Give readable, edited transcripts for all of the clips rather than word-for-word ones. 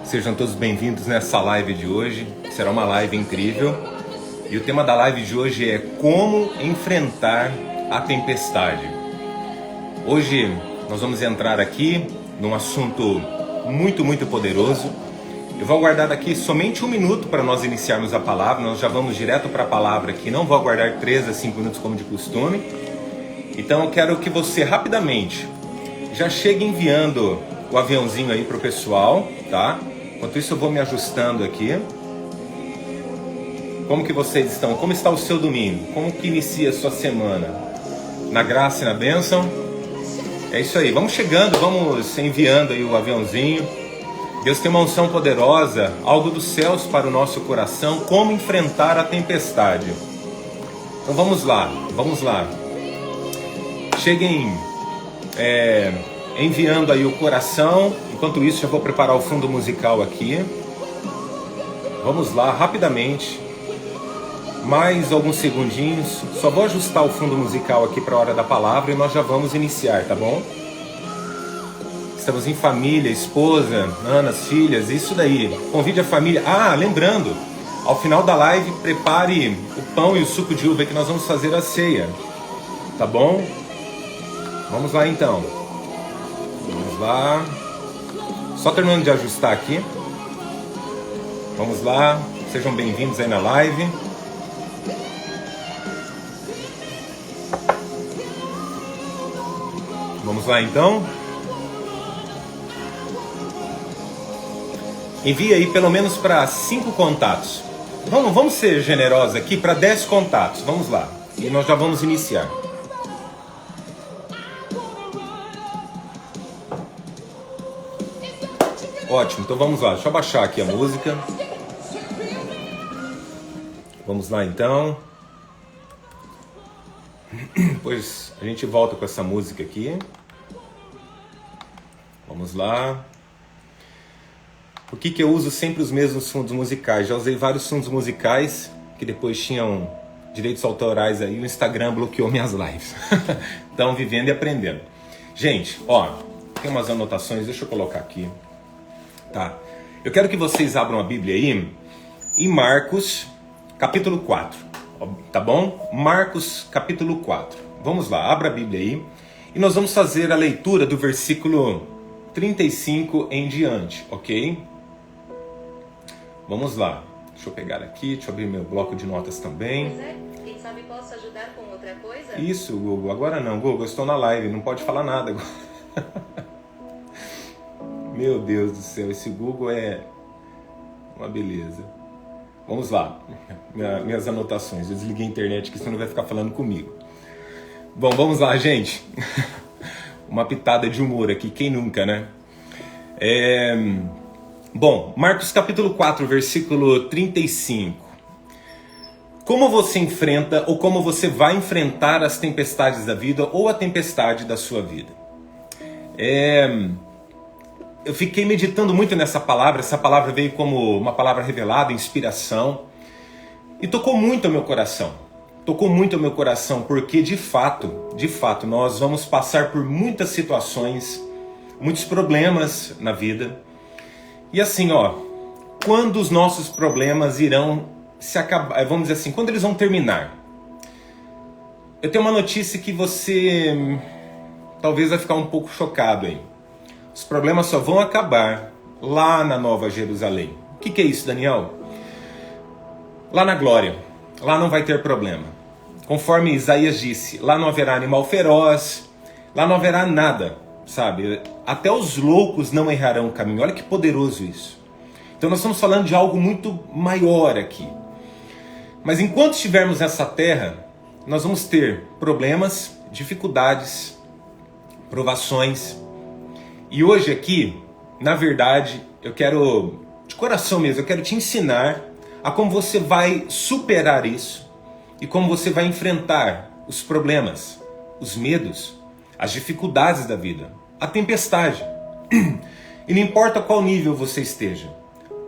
Sejam todos bem-vindos nessa live de hoje. Será uma live incrível. E o tema da live de hoje é como enfrentar a tempestade. Hoje nós vamos entrar aqui num assunto muito poderoso. Eu vou aguardar aqui somente 1 minuto para nós iniciarmos a palavra. Nós já vamos direto para a palavra aqui. Não vou aguardar 3 a 5 minutos como de costume. Então eu quero que você rapidamente já chegue enviando o aviãozinho aí para o pessoal, tá? Enquanto isso eu vou me ajustando aqui. Como que vocês estão? Como está o seu domingo? Como que inicia a sua semana? Na graça e na bênção? É isso aí, vamos chegando, vamos enviando aí o aviãozinho. Deus tem uma unção poderosa, algo dos céus para o nosso coração. Como enfrentar a tempestade? Então vamos lá. Cheguem enviando aí o coração. Enquanto isso, já vou preparar o fundo musical aqui. Vamos lá, rapidamente. Mais alguns segundinhos. Só vou ajustar o fundo musical aqui para a hora da palavra e nós já vamos iniciar, tá bom? Estamos em família, esposa, nanas, filhas, isso daí. Convide a família. Ah, lembrando, ao final da live, prepare o pão e o suco de uva que nós vamos fazer a ceia. Tá bom? Vamos lá então. Vamos lá. Só terminando de ajustar aqui. Vamos lá. Sejam bem-vindos aí na live. Vamos lá então. Envie aí pelo menos para 5 contatos. Vamos ser generosos aqui para 10 contatos. Vamos lá. E nós já vamos iniciar. Ótimo, então vamos lá. Deixa eu baixar aqui a música. Vamos lá então. Depois a gente volta com essa música aqui. Vamos lá. Por que eu uso sempre os mesmos fundos musicais? Já usei vários fundos musicais que depois tinham direitos autorais aí. O Instagram bloqueou minhas lives. Então, vivendo e aprendendo. Gente, ó, tem umas anotações, deixa eu colocar aqui. Tá. Eu quero que vocês abram a Bíblia aí em Marcos, capítulo 4. Tá bom? Marcos, capítulo 4. Vamos lá, abra a Bíblia aí. E nós vamos fazer a leitura do versículo 35 em diante, ok? Vamos lá. Deixa eu pegar aqui, deixa eu abrir meu bloco de notas também. Pois é. Quem sabe posso ajudar com outra coisa? Isso, Google. Agora não, Google, eu estou na live, não pode falar nada agora. Meu Deus do céu, esse Google é uma beleza. Vamos lá, minhas anotações. Eu desliguei a internet, que senão vai ficar falando comigo. Bom, vamos lá, gente. Uma pitada de humor aqui, quem nunca, né? Bom, Marcos capítulo 4, versículo 35. Como você enfrenta ou como você vai enfrentar as tempestades da vida ou a tempestade da sua vida? Eu fiquei meditando muito nessa palavra. Essa palavra veio como uma palavra revelada, inspiração. E tocou muito ao meu coração. Tocou muito ao meu coração porque de fato, nós vamos passar por muitas situações, muitos problemas na vida. E assim, ó, quando os nossos problemas irão se acabar, vamos dizer assim, quando eles vão terminar. Eu tenho uma notícia que você talvez vai ficar um pouco chocado aí. Os problemas só vão acabar lá na Nova Jerusalém. O que é isso, Daniel? Lá na glória. Lá não vai ter problema. Conforme Isaías disse, lá não haverá animal feroz, lá não haverá nada, sabe? Até os loucos não errarão o caminho. Olha que poderoso isso. Então nós estamos falando de algo muito maior aqui. Mas enquanto estivermos nessa terra, nós vamos ter problemas, dificuldades, provações. E hoje aqui, na verdade, eu quero, de coração mesmo, eu quero te ensinar a como você vai superar isso e como você vai enfrentar os problemas, os medos, as dificuldades da vida, a tempestade. E não importa qual nível você esteja,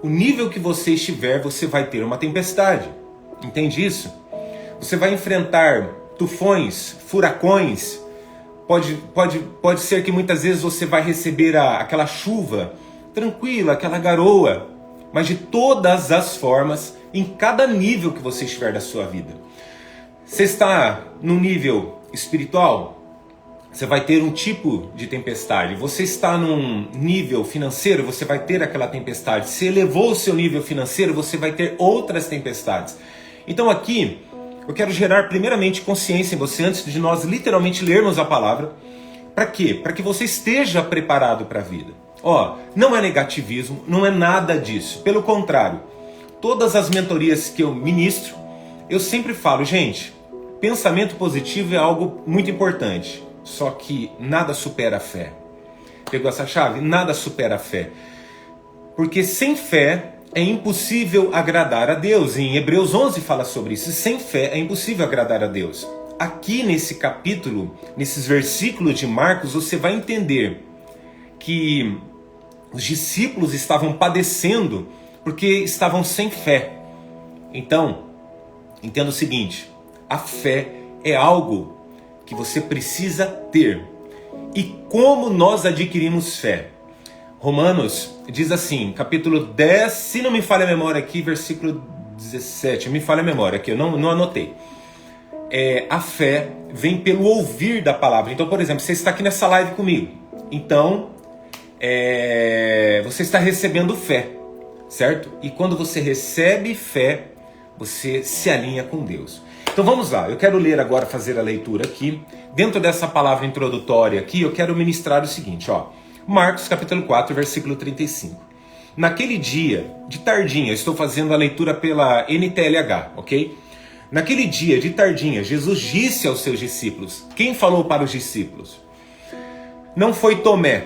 o nível que você estiver, você vai ter uma tempestade. Entende isso? Você vai enfrentar tufões, furacões. Pode ser que muitas vezes você vai receber aquela chuva tranquila, aquela garoa, mas de todas as formas, em cada nível que você estiver da sua vida. Você está no nível espiritual, você vai ter um tipo de tempestade. Você está num nível financeiro, você vai ter aquela tempestade. Se elevou o seu nível financeiro, você vai ter outras tempestades. Então aqui, eu quero gerar primeiramente consciência em você, antes de nós literalmente lermos a palavra. Para quê? Para que você esteja preparado para a vida. Não é negativismo, não é nada disso. Pelo contrário, todas as mentorias que eu ministro, eu sempre falo, gente, pensamento positivo é algo muito importante. Só que nada supera a fé. Pegou essa chave? Nada supera a fé. Porque sem fé é impossível agradar a Deus. Em Hebreus 11 fala sobre isso. Sem fé é impossível agradar a Deus. Aqui nesse capítulo, nesses versículos de Marcos, você vai entender que os discípulos estavam padecendo porque estavam sem fé. Então, entenda o seguinte, a fé é algo que você precisa ter. E como nós adquirimos fé? Romanos diz assim, capítulo 10, se não me falha a memória aqui, versículo 17, me falha a memória aqui, eu não anotei. A fé vem pelo ouvir da palavra. Então, por exemplo, você está aqui nessa live comigo. Então, você está recebendo fé, certo? E quando você recebe fé, você se alinha com Deus. Então vamos lá, eu quero ler agora, fazer a leitura aqui. Dentro dessa palavra introdutória aqui, eu quero ministrar o seguinte, Marcos capítulo 4, versículo 35. Naquele dia, de tardinha, eu estou fazendo a leitura pela NTLH, ok? Naquele dia, de tardinha, Jesus disse aos seus discípulos. Quem falou para os discípulos? Não foi Tomé,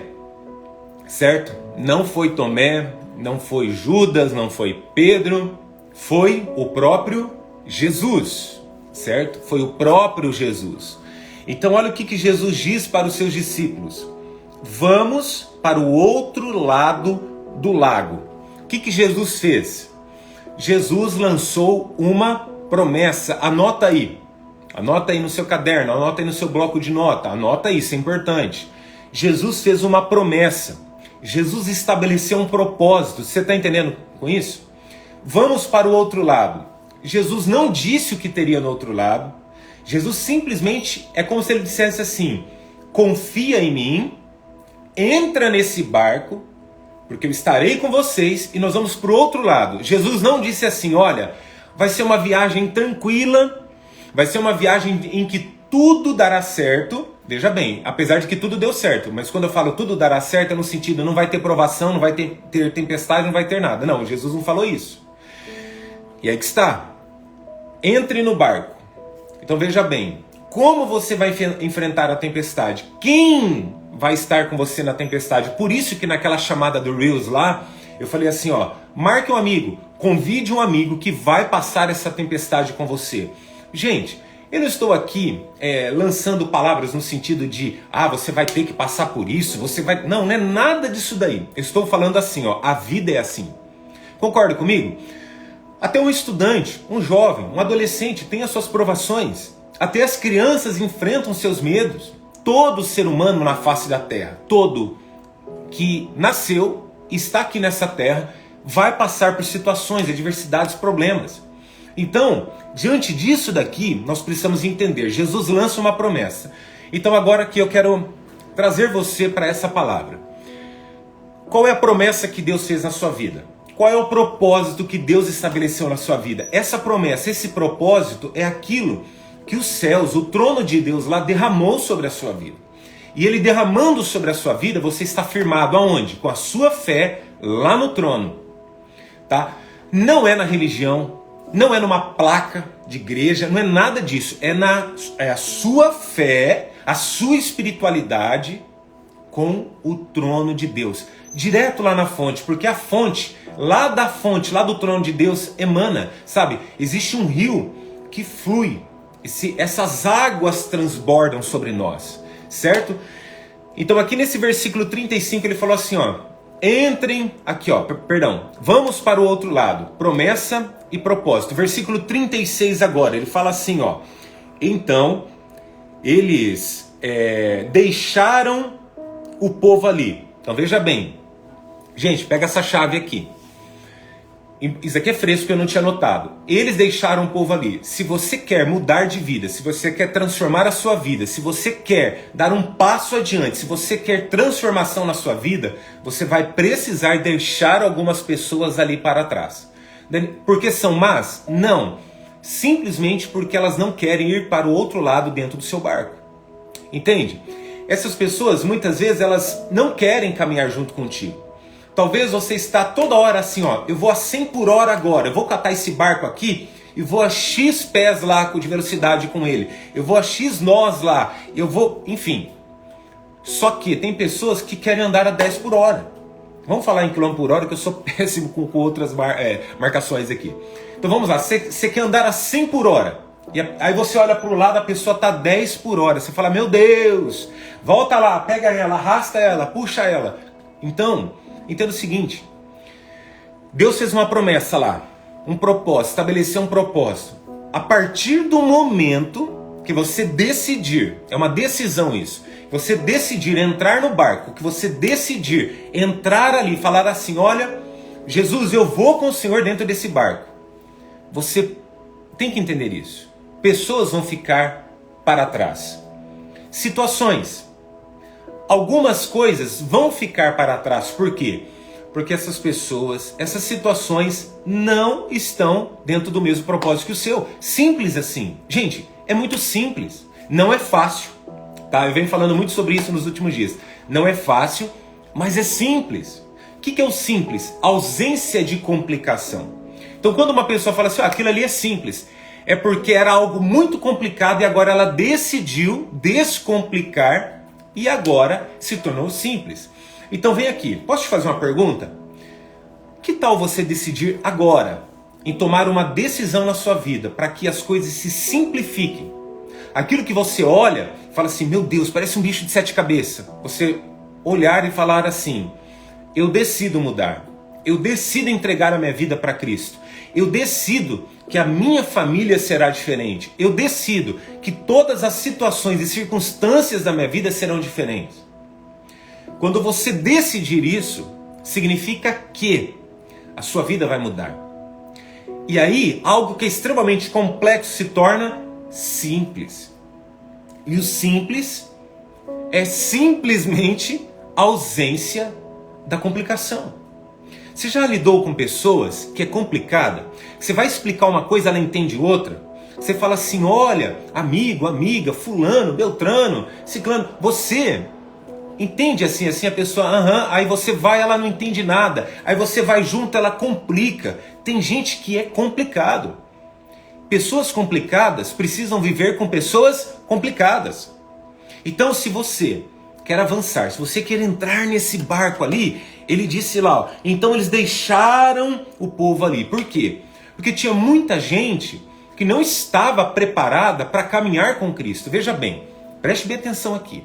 certo? Não foi Tomé, não foi Judas, não foi Pedro, foi o próprio Jesus, certo? Foi o próprio Jesus. Então olha o que Jesus diz para os seus discípulos. Vamos para o outro lado do lago. O que Jesus fez? Jesus lançou uma promessa. Anota aí no seu caderno, anota aí no seu bloco de nota, anota aí, isso é importante. Jesus fez uma promessa. Jesus estabeleceu um propósito. Você está entendendo com isso? Vamos para o outro lado. Jesus não disse o que teria no outro lado. Jesus simplesmente, é como se ele dissesse assim, confia em mim, entra nesse barco, porque eu estarei com vocês e nós vamos para o outro lado. Jesus não disse assim, olha, vai ser uma viagem tranquila, vai ser uma viagem em que tudo dará certo. Veja bem, apesar de que tudo deu certo, mas quando eu falo tudo dará certo é no sentido, não vai ter provação, não vai ter tempestade, não vai ter nada. Não, Jesus não falou isso. E aí que está. Entre no barco. Então veja bem, como você vai enfrentar a tempestade? Quem vai estar com você na tempestade? Por isso que naquela chamada do Reels lá, eu falei assim, marque um amigo, convide um amigo que vai passar essa tempestade com você. Gente, eu não estou aqui lançando palavras no sentido de, você vai ter que passar por isso, você vai... Não é nada disso daí. Eu estou falando assim, a vida é assim. Concorda comigo? Até um estudante, um jovem, um adolescente tem as suas provações. Até as crianças enfrentam seus medos. Todo ser humano na face da terra, todo que nasceu, está aqui nessa terra, vai passar por situações, adversidades, problemas. Então, diante disso daqui, nós precisamos entender. Jesus lança uma promessa. Então agora que eu quero trazer você para essa palavra. Qual é a promessa que Deus fez na sua vida? Qual é o propósito que Deus estabeleceu na sua vida? Essa promessa, esse propósito é aquilo que os céus, o trono de Deus lá derramou sobre a sua vida. E ele derramando sobre a sua vida, você está firmado aonde? Com a sua fé lá no trono. Tá? Não é na religião, não é numa placa de igreja, não é nada disso. É a sua fé, a sua espiritualidade com o trono de Deus. Direto lá na fonte, porque a fonte, lá da fonte, lá do trono de Deus emana, sabe? Existe um rio que flui, essas águas transbordam sobre nós, certo? Então aqui nesse versículo 35 ele falou assim, entrem, aqui vamos para o outro lado, promessa e propósito. Versículo 36 agora, ele fala assim, então eles deixaram o povo ali. Então veja bem, Gente, pega essa chave aqui. Isso aqui é fresco que eu não tinha notado. Eles deixaram o povo ali. Se você quer mudar de vida, se você quer transformar a sua vida, se você quer dar um passo adiante, se você quer transformação na sua vida, você vai precisar deixar algumas pessoas ali para trás. Porque são más? Não. Simplesmente porque elas não querem ir para o outro lado dentro do seu barco. Entende? Essas pessoas, muitas vezes, elas não querem caminhar junto contigo. Talvez você está toda hora assim, ó, eu vou a 100 por hora agora, eu vou catar esse barco aqui e vou a X pés lá de velocidade com ele, eu vou a X nós lá, eu vou, enfim. Só que tem pessoas que querem andar a 10 por hora. Vamos falar em quilômetro por hora, que eu sou péssimo com outras marcações aqui. Então vamos lá, você quer andar a 100 por hora, e aí você olha para o lado, a pessoa está 10 por hora, você fala, meu Deus, volta lá, pega ela, arrasta ela, puxa ela. Então, entenda o seguinte, Deus fez uma promessa lá, um propósito, estabeleceu um propósito. A partir do momento que você decidir, é uma decisão isso, você decidir entrar no barco, que você decidir entrar ali e falar assim, olha, Jesus, eu vou com o Senhor dentro desse barco. Você tem que entender isso. Pessoas vão ficar para trás. Situações. Algumas coisas vão ficar para trás. Por quê? Porque essas pessoas, essas situações não estão dentro do mesmo propósito que o seu. Simples assim. Gente, é muito simples. Não é fácil. Tá? Eu venho falando muito sobre isso nos últimos dias. Não é fácil, mas é simples. O que é o simples? Ausência de complicação. Então quando uma pessoa fala assim, aquilo ali é simples, é porque era algo muito complicado e agora ela decidiu descomplicar e agora se tornou simples. Então vem aqui, posso te fazer uma pergunta? Que tal você decidir agora em tomar uma decisão na sua vida para que as coisas se simplifiquem? Aquilo que você olha, fala assim, meu Deus, parece um bicho de 7 cabeças. Você olhar e falar assim, eu decido mudar. Eu decido entregar a minha vida para Cristo. Eu decido que a minha família será diferente. Eu decido que todas as situações e circunstâncias da minha vida serão diferentes. Quando você decidir isso, significa que a sua vida vai mudar. E aí, algo que é extremamente complexo se torna simples. E o simples é simplesmente a ausência da complicação. Você já lidou com pessoas que é complicada? Você vai explicar uma coisa, ela entende outra? Você fala assim, olha, amigo, amiga, fulano, beltrano, ciclano, você entende assim, a pessoa, aí você vai, ela não entende nada. Aí você vai junto, ela complica. Tem gente que é complicado. Pessoas complicadas precisam viver com pessoas complicadas. Então se você quer avançar, se você quer entrar nesse barco ali, ele disse lá, ó, então eles deixaram o povo ali. Por quê? Porque tinha muita gente que não estava preparada para caminhar com Cristo. Veja bem, preste bem atenção aqui.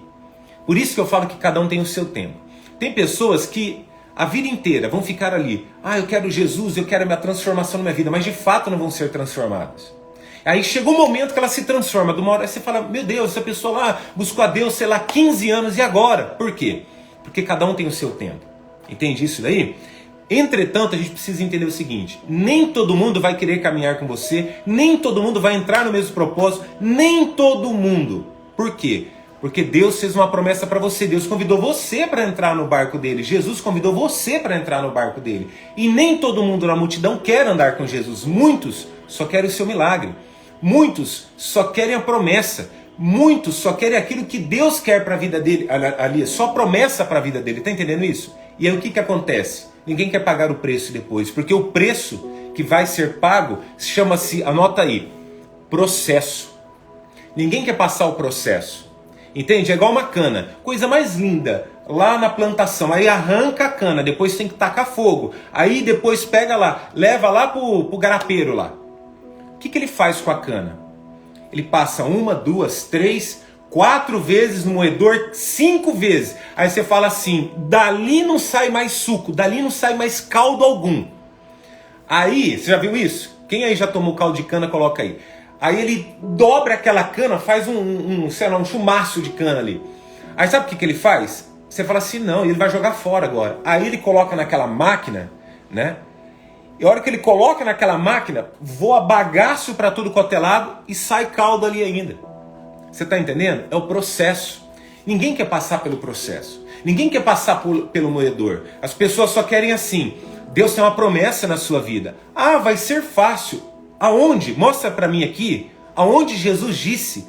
Por isso que eu falo que cada um tem o seu tempo. Tem pessoas que a vida inteira vão ficar ali, eu quero Jesus, eu quero a minha transformação na minha vida, mas de fato não vão ser transformadas. Aí chegou um momento que ela se transforma, de uma hora você fala, meu Deus, essa pessoa lá buscou a Deus, sei lá, 15 anos, e agora? Por quê? Porque cada um tem o seu tempo. Entende isso daí? Entretanto, a gente precisa entender o seguinte, nem todo mundo vai querer caminhar com você, nem todo mundo vai entrar no mesmo propósito, nem todo mundo. Por quê? Porque Deus fez uma promessa para você, Deus convidou você para entrar no barco dele, Jesus convidou você para entrar no barco dele. E nem todo mundo na multidão quer andar com Jesus, muitos só querem o seu milagre. Muitos só querem a promessa. Muitos só querem aquilo que Deus quer para a vida dele. Ali, só promessa para a vida dele. Está entendendo isso? E aí o que acontece? Ninguém quer pagar o preço depois. Porque o preço que vai ser pago chama-se, anota aí, processo. Ninguém quer passar o processo. Entende? É igual uma cana. Coisa mais linda. Lá na plantação. Aí arranca a cana. Depois tem que tacar fogo. Aí depois pega lá. Leva lá pro garapeiro lá. O que ele faz com a cana? Ele passa 1, 2, 3, 4 vezes no moedor, 5 vezes. Aí você fala assim, dali não sai mais suco, dali não sai mais caldo algum. Aí, você já viu isso? Quem aí já tomou caldo de cana, coloca aí. Aí ele dobra aquela cana, faz um chumaço de cana ali. Aí sabe o que ele faz? Você fala assim, não, ele vai jogar fora agora. Aí ele coloca naquela máquina, né? E a hora que ele coloca naquela máquina, voa bagaço para tudo quanto é lado e sai caldo ali ainda. Você está entendendo? É o processo. Ninguém quer passar pelo processo. Ninguém quer passar pelo moedor. As pessoas só querem assim. Deus tem uma promessa na sua vida. Ah, vai ser fácil. Aonde? Mostra para mim aqui. Aonde Jesus disse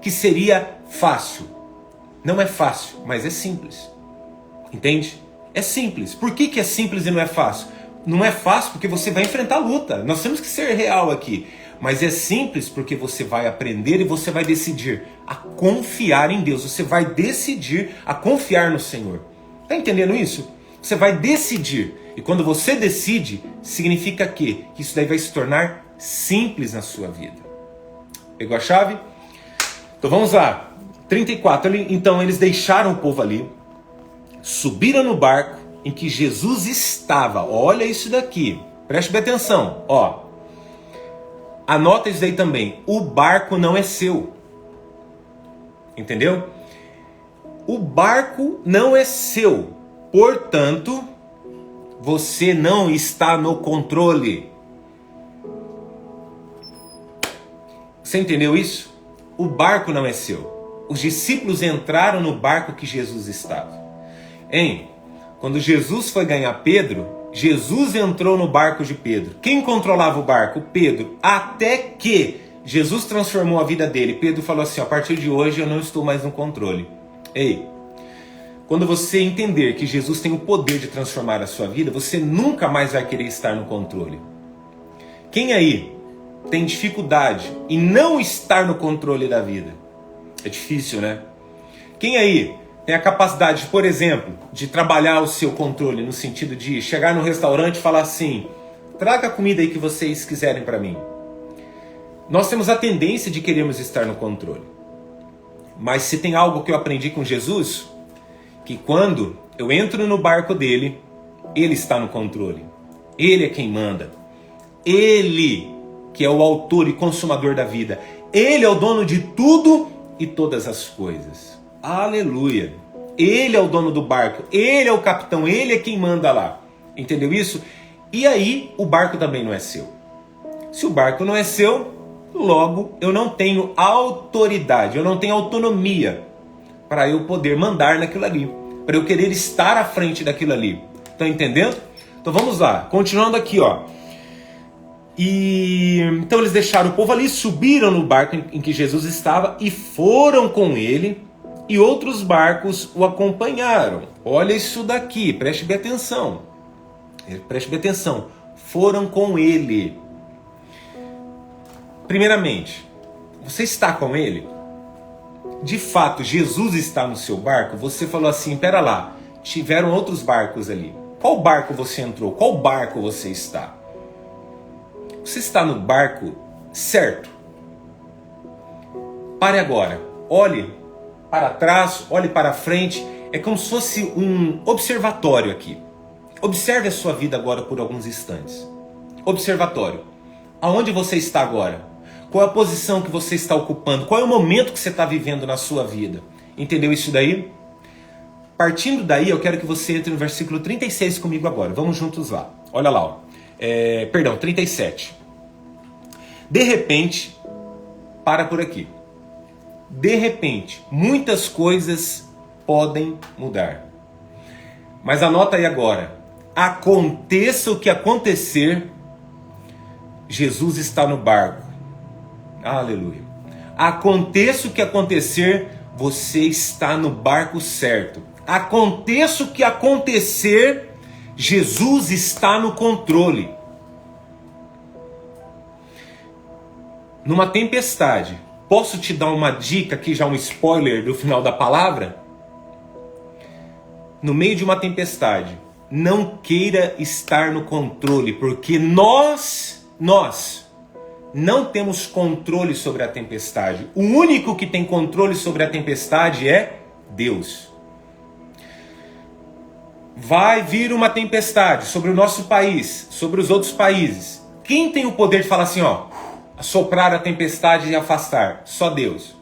que seria fácil. Não é fácil, mas é simples. Entende? É simples. Por que é simples e não é fácil? Não é fácil porque você vai enfrentar a luta. Nós temos que ser real aqui. Mas é simples porque você vai aprender e você vai decidir a confiar em Deus. Você vai decidir a confiar no Senhor. Está entendendo isso? Você vai decidir. E quando você decide, significa que isso daí vai se tornar simples na sua vida. Pegou a chave? Então vamos lá. 34. Então eles deixaram o povo ali, subiram no barco em que Jesus estava. Olha isso daqui. Preste bem atenção. Ó. Anota isso aí também. O barco não é seu. Entendeu? O barco não é seu. Portanto, você não está no controle. Você entendeu isso? O barco não é seu. Os discípulos entraram no barco que Jesus estava. Quando Jesus foi ganhar Pedro, Jesus entrou no barco de Pedro. Quem controlava o barco? Pedro. Até que Jesus transformou a vida dele. Pedro falou assim, a partir de hoje eu não estou mais no controle. Quando você entender que Jesus tem o poder de transformar a sua vida, você nunca mais vai querer estar no controle. Quem aí tem dificuldade em não estar no controle da vida? É difícil, né? Quem aí tem a capacidade, por exemplo, de trabalhar o seu controle no sentido de chegar no restaurante e falar assim, traga a comida aí que vocês quiserem para mim. Nós temos a tendência de querermos estar no controle. Mas se tem algo que eu aprendi com Jesus, que quando eu entro no barco dele, ele está no controle. Ele é quem manda. Ele que é o autor e consumador da vida. Ele é o dono de tudo e todas as coisas. Aleluia. Ele é o dono do barco. Ele é o capitão. Ele é quem manda lá. Entendeu isso? E aí o barco também não é seu. Se o barco não é seu, logo eu não tenho autoridade. Eu não tenho autonomia para eu poder mandar naquilo ali. Para eu querer estar à frente daquilo ali. Estão entendendo? Então vamos lá. Continuando aqui, ó. Então eles deixaram o povo ali, subiram no barco em que Jesus estava e foram com ele, e outros barcos o acompanharam. Olha isso daqui, preste bem atenção. Preste bem atenção. Foram com ele. Primeiramente, você está com ele? De fato, Jesus está no seu barco? Você falou assim, pera lá, tiveram outros barcos ali. Qual barco você entrou? Qual barco você está? Você está no barco certo? Pare agora. Olhe para trás, olhe para frente. É como se fosse um observatório aqui. Observe a sua vida agora por alguns instantes. Observatório. Aonde você está agora? Qual é a posição que você está ocupando? Qual é o momento que você está vivendo na sua vida? Entendeu isso daí? Partindo daí, eu quero que você entre no versículo 36 comigo agora. Vamos juntos lá. Olha lá, ó. 37. De repente, para por aqui. De repente, muitas coisas podem mudar. Mas anota aí agora. Aconteça o que acontecer, Jesus está no barco. Aleluia. Aconteça o que acontecer, você está no barco certo. Aconteça o que acontecer, Jesus está no controle. Numa tempestade, posso te dar uma dica aqui, já um spoiler do final da palavra? No meio de uma tempestade, não queira estar no controle, porque nós não temos controle sobre a tempestade. O único que tem controle sobre a tempestade é Deus. Vai vir uma tempestade sobre o nosso país, sobre os outros países. Quem tem o poder de falar assim, ó, soprar a tempestade e afastar? Só Deus.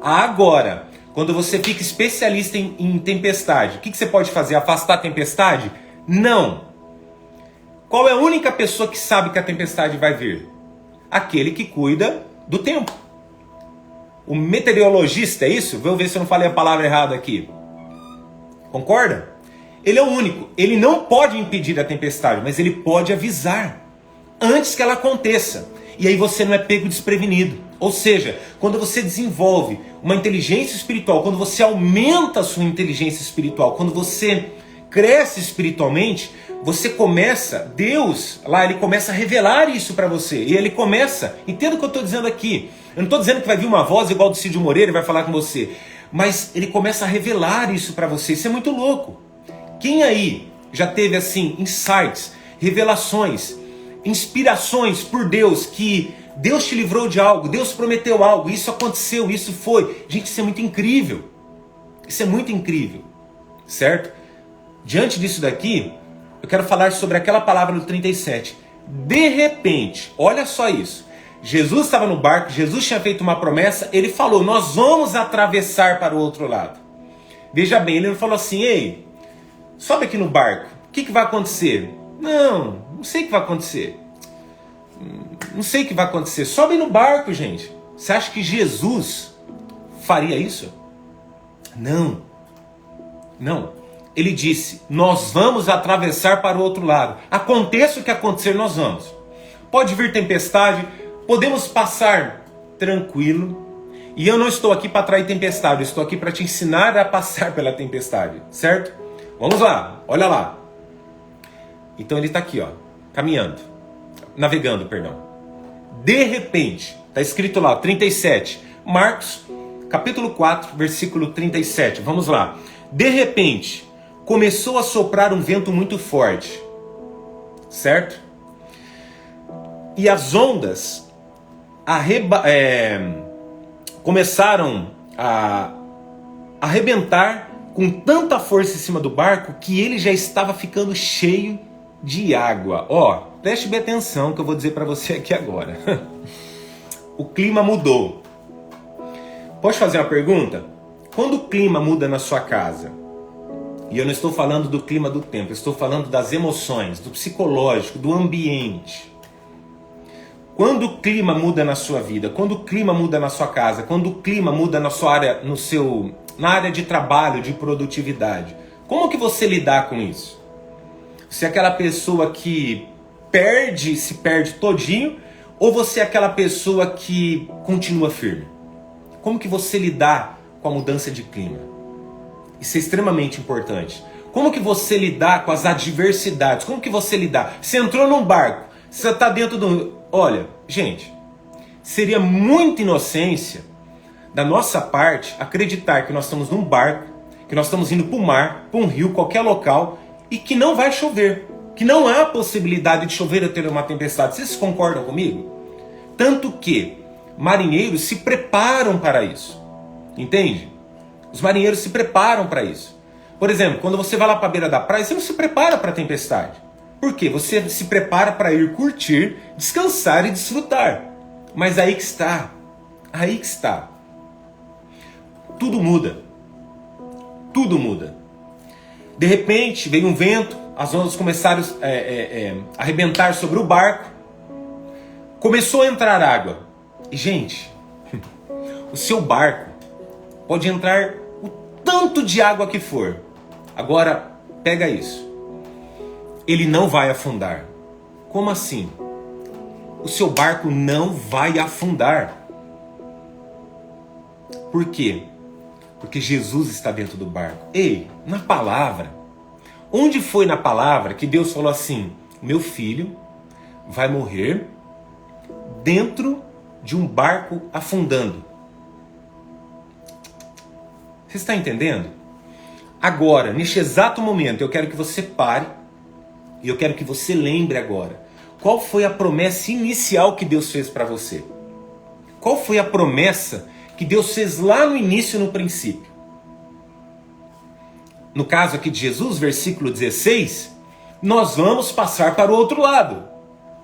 Agora, quando você fica especialista em tempestade, o que você pode fazer? Afastar a tempestade? Não. Qual é a única pessoa que sabe que a tempestade vai vir? Aquele que cuida do tempo. O meteorologista, é isso? Vou ver se eu não falei a palavra errada aqui. Concorda? Ele é o único. Ele não pode impedir a tempestade, mas ele pode avisar antes que ela aconteça. E aí você não é pego desprevenido. Ou seja, quando você desenvolve uma inteligência espiritual, quando você aumenta a sua inteligência espiritual, quando você cresce espiritualmente, você começa, Deus, lá, ele começa a revelar isso para você. E ele começa, entenda o que eu estou dizendo aqui. Eu não estou dizendo que vai vir uma voz igual do Cid Moreira e vai falar com você. Mas ele começa a revelar isso para você. Isso é muito louco. Quem aí já teve assim, insights, revelações, inspirações por Deus, que Deus te livrou de algo, Deus prometeu algo, isso aconteceu, isso foi. Gente, isso é muito incrível. Isso é muito incrível. Certo? Diante disso daqui, eu quero falar sobre aquela palavra do 37. De repente, olha só isso. Jesus estava no barco, Jesus tinha feito uma promessa, ele falou, nós vamos atravessar para o outro lado. Veja bem, ele não falou assim, ei, sobe aqui no barco, o que vai acontecer? Não sei o que vai acontecer. Não sei o que vai acontecer. Sobe no barco, gente. Você acha que Jesus faria isso? Não. Ele disse, nós vamos atravessar para o outro lado. Aconteça o que acontecer, nós vamos. Pode vir tempestade, podemos passar tranquilo. E eu não estou aqui para atrair tempestade, eu estou aqui para te ensinar a passar pela tempestade, certo? Vamos lá, olha lá. Então ele está aqui, ó, caminhando, navegando, perdão. De repente, está escrito lá, 37, Marcos, capítulo 4, versículo 37, vamos lá. De repente, começou a soprar um vento muito forte, certo? E as ondas começaram a arrebentar com tanta força em cima do barco que ele já estava ficando cheio de água. Ó, preste bem atenção que eu vou dizer para você aqui agora. O clima mudou. Posso fazer uma pergunta? Quando o clima muda na sua casa, e eu não estou falando do clima do tempo, eu estou falando das emoções, do psicológico, do ambiente. Quando o clima muda na sua vida, quando o clima muda na sua casa, quando o clima muda na sua área, na área de trabalho, de produtividade, como que você lidar com isso? Você é aquela pessoa que se perde todinho, ou você é aquela pessoa que continua firme? Como que você lidar com a mudança de clima? Isso é extremamente importante. Como que você lidar com as adversidades? Como que você lidar? Você entrou num barco, você está dentro do... Olha, gente, seria muita inocência da nossa parte acreditar que nós estamos num barco, que nós estamos indo para o mar, para um rio, qualquer local, e que não vai chover. Que não há possibilidade de chover ou ter uma tempestade. Vocês concordam comigo? Tanto que marinheiros se preparam para isso. Entende? Os marinheiros se preparam para isso. Por exemplo, quando você vai lá para a beira da praia, você não se prepara para a tempestade. Por quê? Você se prepara para ir curtir, descansar e desfrutar. Mas aí que está. Aí que está. Tudo muda. Tudo muda. De repente, veio um vento, as ondas começaram a arrebentar sobre o barco. Começou a entrar água. E, gente, o seu barco pode entrar o tanto de água que for. Agora, pega isso. Ele não vai afundar. Como assim? O seu barco não vai afundar. Por quê? Porque Jesus está dentro do barco. Ei, na palavra. Onde foi na palavra que Deus falou assim: meu filho vai morrer dentro de um barco afundando? Você está entendendo? Agora, neste exato momento, eu quero que você pare e eu quero que você lembre agora. Qual foi a promessa inicial que Deus fez para você? Qual foi a promessa que Deus fez lá no início, no princípio? No caso aqui de Jesus, versículo 16, nós vamos passar para o outro lado.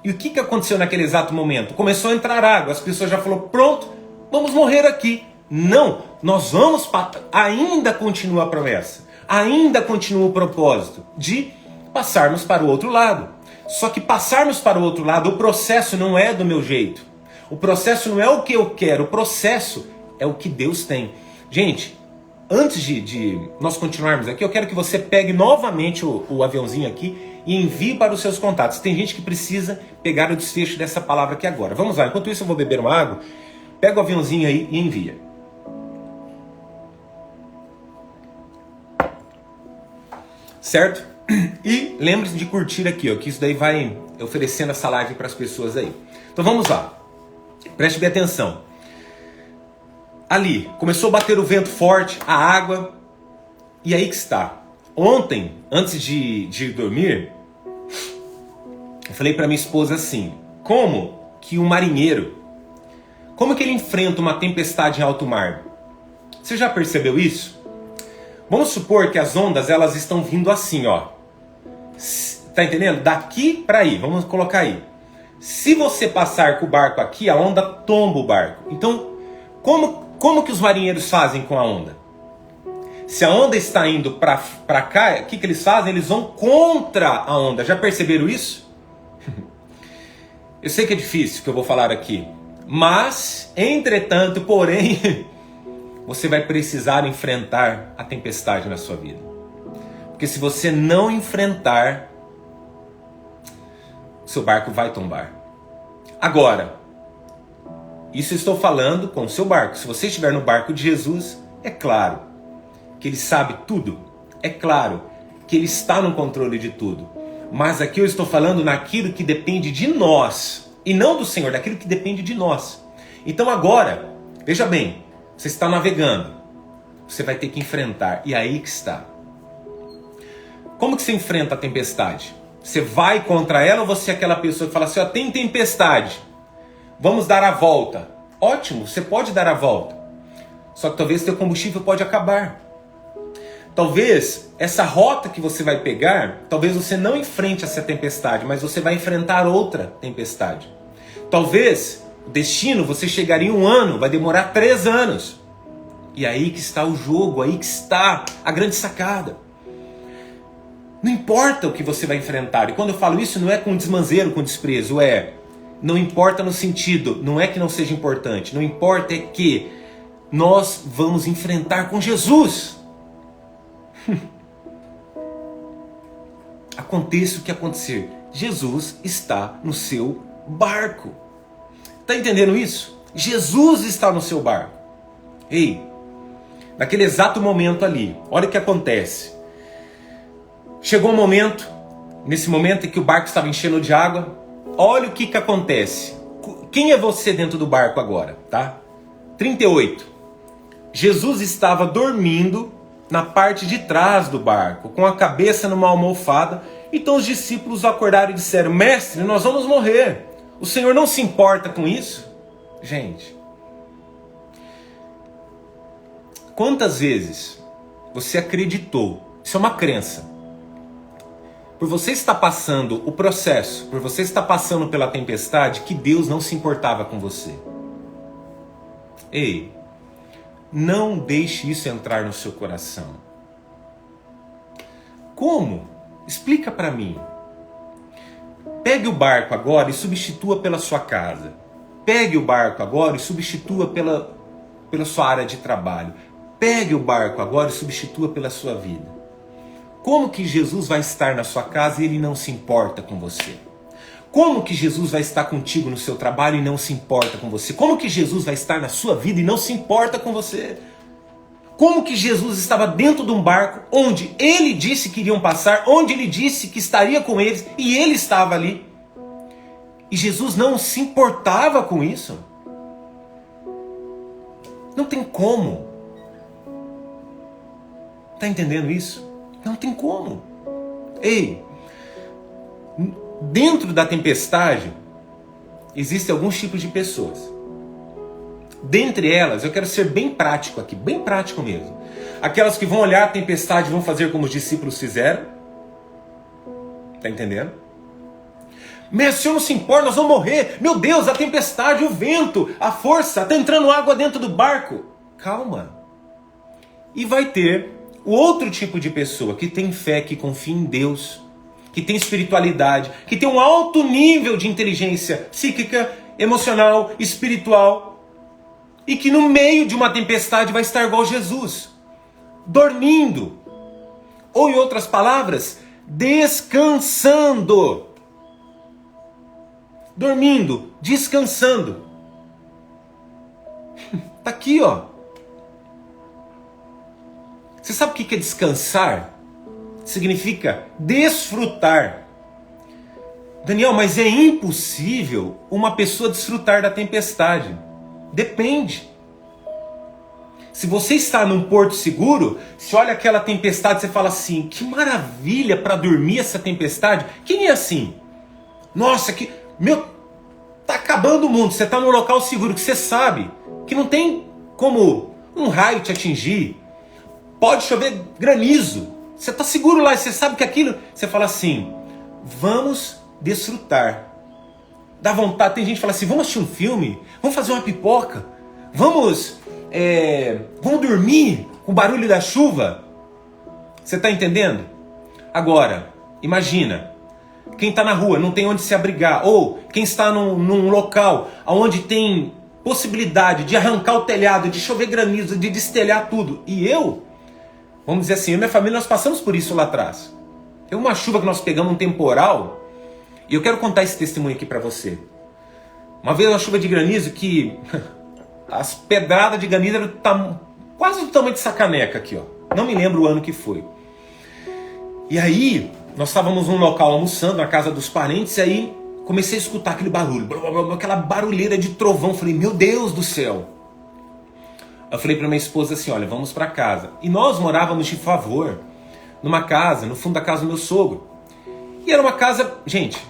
E o que aconteceu naquele exato momento? Começou a entrar água, as pessoas já falaram, pronto, vamos morrer aqui. Não, Nós vamos, ainda continua a promessa, ainda continua o propósito de passarmos para o outro lado. Só que passarmos para o outro lado, o processo não é do meu jeito. O processo não é o que eu quero, o processo é o que Deus tem. Gente, antes de nós continuarmos aqui, eu quero que você pegue novamente o aviãozinho aqui e envie para os seus contatos. Tem gente que precisa pegar o desfecho dessa palavra aqui agora. Vamos lá, enquanto isso eu vou beber uma água. Pega o aviãozinho aí e envia. Certo? E lembre-se de curtir aqui, ó, que isso daí vai oferecendo essa live para as pessoas aí. Então vamos lá. Preste bem atenção. Ali, começou a bater o vento forte, a água, e aí que está. Ontem, antes de dormir, eu falei para minha esposa assim, como que um marinheiro, como que ele enfrenta uma tempestade em alto mar? Você já percebeu isso? Vamos supor que as ondas, elas estão vindo assim, ó. Tá entendendo? Daqui para aí, vamos colocar aí. Se você passar com o barco aqui, a onda tomba o barco. Então, como que os marinheiros fazem com a onda? Se a onda está indo para cá, o que eles fazem? Eles vão contra a onda. Já perceberam isso? Eu sei que é difícil o que eu vou falar aqui. Mas, entretanto, porém, você vai precisar enfrentar a tempestade na sua vida. Porque se você não enfrentar, seu barco vai tombar. Agora, isso eu estou falando com o seu barco. Se você estiver no barco de Jesus, é claro que Ele sabe tudo. É claro que Ele está no controle de tudo. Mas aqui eu estou falando naquilo que depende de nós. E não do Senhor, daquilo que depende de nós. Então agora, veja bem, você está navegando. Você vai ter que enfrentar. E aí que está. Como que você enfrenta a tempestade? Você vai contra ela ou você é aquela pessoa que fala assim, ó, tem tempestade, vamos dar a volta. Ótimo, você pode dar a volta. Só que talvez seu combustível pode acabar. Talvez essa rota que você vai pegar, talvez você não enfrente essa tempestade, mas você vai enfrentar outra tempestade. Talvez o destino, você chegaria em 1 ano, vai demorar 3 anos. E aí que está o jogo, aí que está a grande sacada. Não importa o que você vai enfrentar. E quando eu falo isso, não é com desmanzeiro, com desprezo. Não importa no sentido, não é que não seja importante. Não importa é que nós vamos enfrentar com Jesus. Aconteça o que acontecer, Jesus está no seu barco. Está entendendo isso? Jesus está no seu barco. Ei, naquele exato momento ali, olha o que acontece. Chegou um momento, nesse momento em que o barco estava enchendo de água, olha o que acontece. Quem é você dentro do barco agora, tá? 38. Jesus estava dormindo na parte de trás do barco, com a cabeça numa almofada. Então os discípulos acordaram e disseram, mestre, nós vamos morrer. O Senhor não se importa com isso? Gente, quantas vezes você acreditou, isso é uma crença, por você estar passando o processo, por você estar passando pela tempestade, que Deus não se importava com você? Ei, não deixe isso entrar no seu coração. Como? Explica para mim. Pegue o barco agora e substitua pela sua casa. Pegue o barco agora e substitua pela sua área de trabalho. Pegue o barco agora e substitua pela sua vida. Como que Jesus vai estar na sua casa e Ele não se importa com você? Como que Jesus vai estar contigo no seu trabalho e não se importa com você? Como que Jesus vai estar na sua vida e não se importa com você? Como que Jesus estava dentro de um barco onde Ele disse que iriam passar, onde Ele disse que estaria com eles e Ele estava ali? E Jesus não se importava com isso? Não tem como. Está entendendo isso? Não tem como. Ei, dentro da tempestade, existem alguns tipos de pessoas. Dentre elas, eu quero ser bem prático aqui, bem prático mesmo. Aquelas que vão olhar a tempestade e vão fazer como os discípulos fizeram. Está entendendo? Mas o Senhor não se importa, nós vamos morrer. Meu Deus, a tempestade, o vento, a força, está entrando água dentro do barco. Calma. E vai ter o outro tipo de pessoa que tem fé, que confia em Deus, que tem espiritualidade, que tem um alto nível de inteligência psíquica, emocional, espiritual, e que no meio de uma tempestade vai estar igual Jesus, dormindo, ou em outras palavras, descansando. Dormindo, descansando. Tá aqui, ó. Você sabe o que é descansar? Significa desfrutar. Daniel, mas é impossível uma pessoa desfrutar da tempestade. Depende. Se você está num porto seguro, se olha aquela tempestade, você fala assim, que maravilha para dormir essa tempestade. Quem é assim? Nossa, tá acabando o mundo. Você está num local seguro que você sabe que não tem como um raio te atingir. Pode chover granizo. Você está seguro lá e você sabe que aquilo... Você fala assim, vamos desfrutar. Dá vontade. Tem gente que fala assim, vamos assistir um filme? Vamos fazer uma pipoca? Vamos dormir com o barulho da chuva? Você está entendendo? Agora, imagina, quem está na rua não tem onde se abrigar, ou quem está num local onde tem possibilidade de arrancar o telhado, de chover granizo, de destelhar tudo. E vamos dizer assim, eu e minha família, nós passamos por isso lá atrás. Teve uma chuva que nós pegamos, um temporal, e eu quero contar esse testemunho aqui para você. Uma vez uma chuva de granizo que as pedradas de granizo eram quase do tamanho de essa caneca aqui, ó. Não me lembro o ano que foi. E aí, nós estávamos num local almoçando, na casa dos parentes, e aí comecei a escutar aquele barulho, aquela barulheira de trovão. Falei, meu Deus do céu. Eu falei para minha esposa assim, olha, vamos para casa. E nós morávamos de favor, numa casa, no fundo da casa do meu sogro. E era uma casa, gente,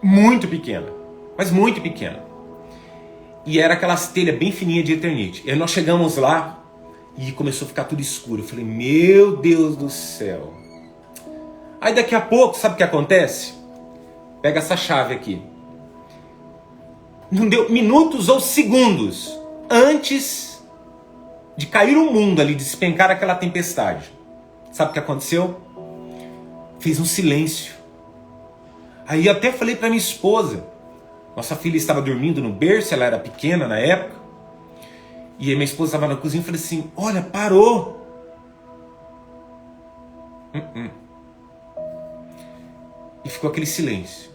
muito pequena, mas muito pequena. E era aquelas telhas bem fininhas de Eternite. E aí nós chegamos lá e começou a ficar tudo escuro. Eu falei, meu Deus do céu. Aí daqui a pouco, sabe o que acontece? Pega essa chave aqui. Não deu minutos ou segundos antes de cair o mundo ali, de despencar aquela tempestade. Sabe o que aconteceu? Fez um silêncio. Aí eu até falei para minha esposa. Nossa filha estava dormindo no berço, ela era pequena na época. E aí minha esposa estava na cozinha e falei assim, olha, parou. E ficou aquele silêncio.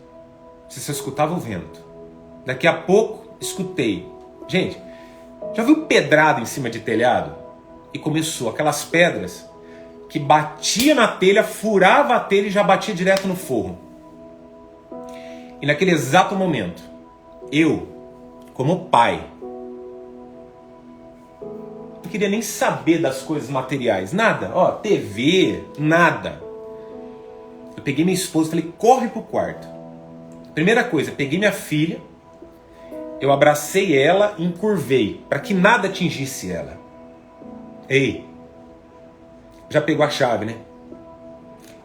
Você só escutava o vento. Daqui a pouco, escutei. Gente, já viu pedrada em cima de telhado? E começou aquelas pedras que batia na telha, furava a telha e já batia direto no forro. E naquele exato momento, eu, como pai, não queria nem saber das coisas materiais, nada, ó, TV, nada. Eu peguei minha esposa e falei, corre pro quarto. Primeira coisa, peguei minha filha, eu abracei ela e encurvei, para que nada atingisse ela. Ei, já pegou a chave, né?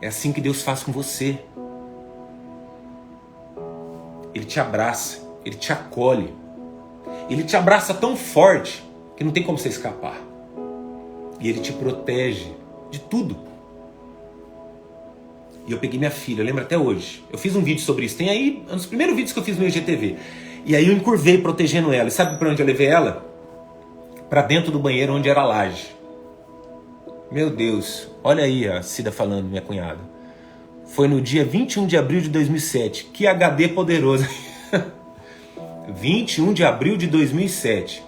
É assim que Deus faz com você. Ele te abraça, Ele te acolhe. Ele te abraça tão forte que não tem como você escapar. E Ele te protege de tudo. E eu peguei minha filha, eu lembro até hoje. Eu fiz um vídeo sobre isso. Tem aí, um dos primeiros vídeos que eu fiz no IGTV. E aí eu encurvei protegendo ela. E sabe para onde eu levei ela? Para dentro do banheiro onde era a laje. Meu Deus, olha aí a Cida falando, minha cunhada. Foi no dia 21 de abril de 2007. Que HD poderoso. 21 de abril de 2007.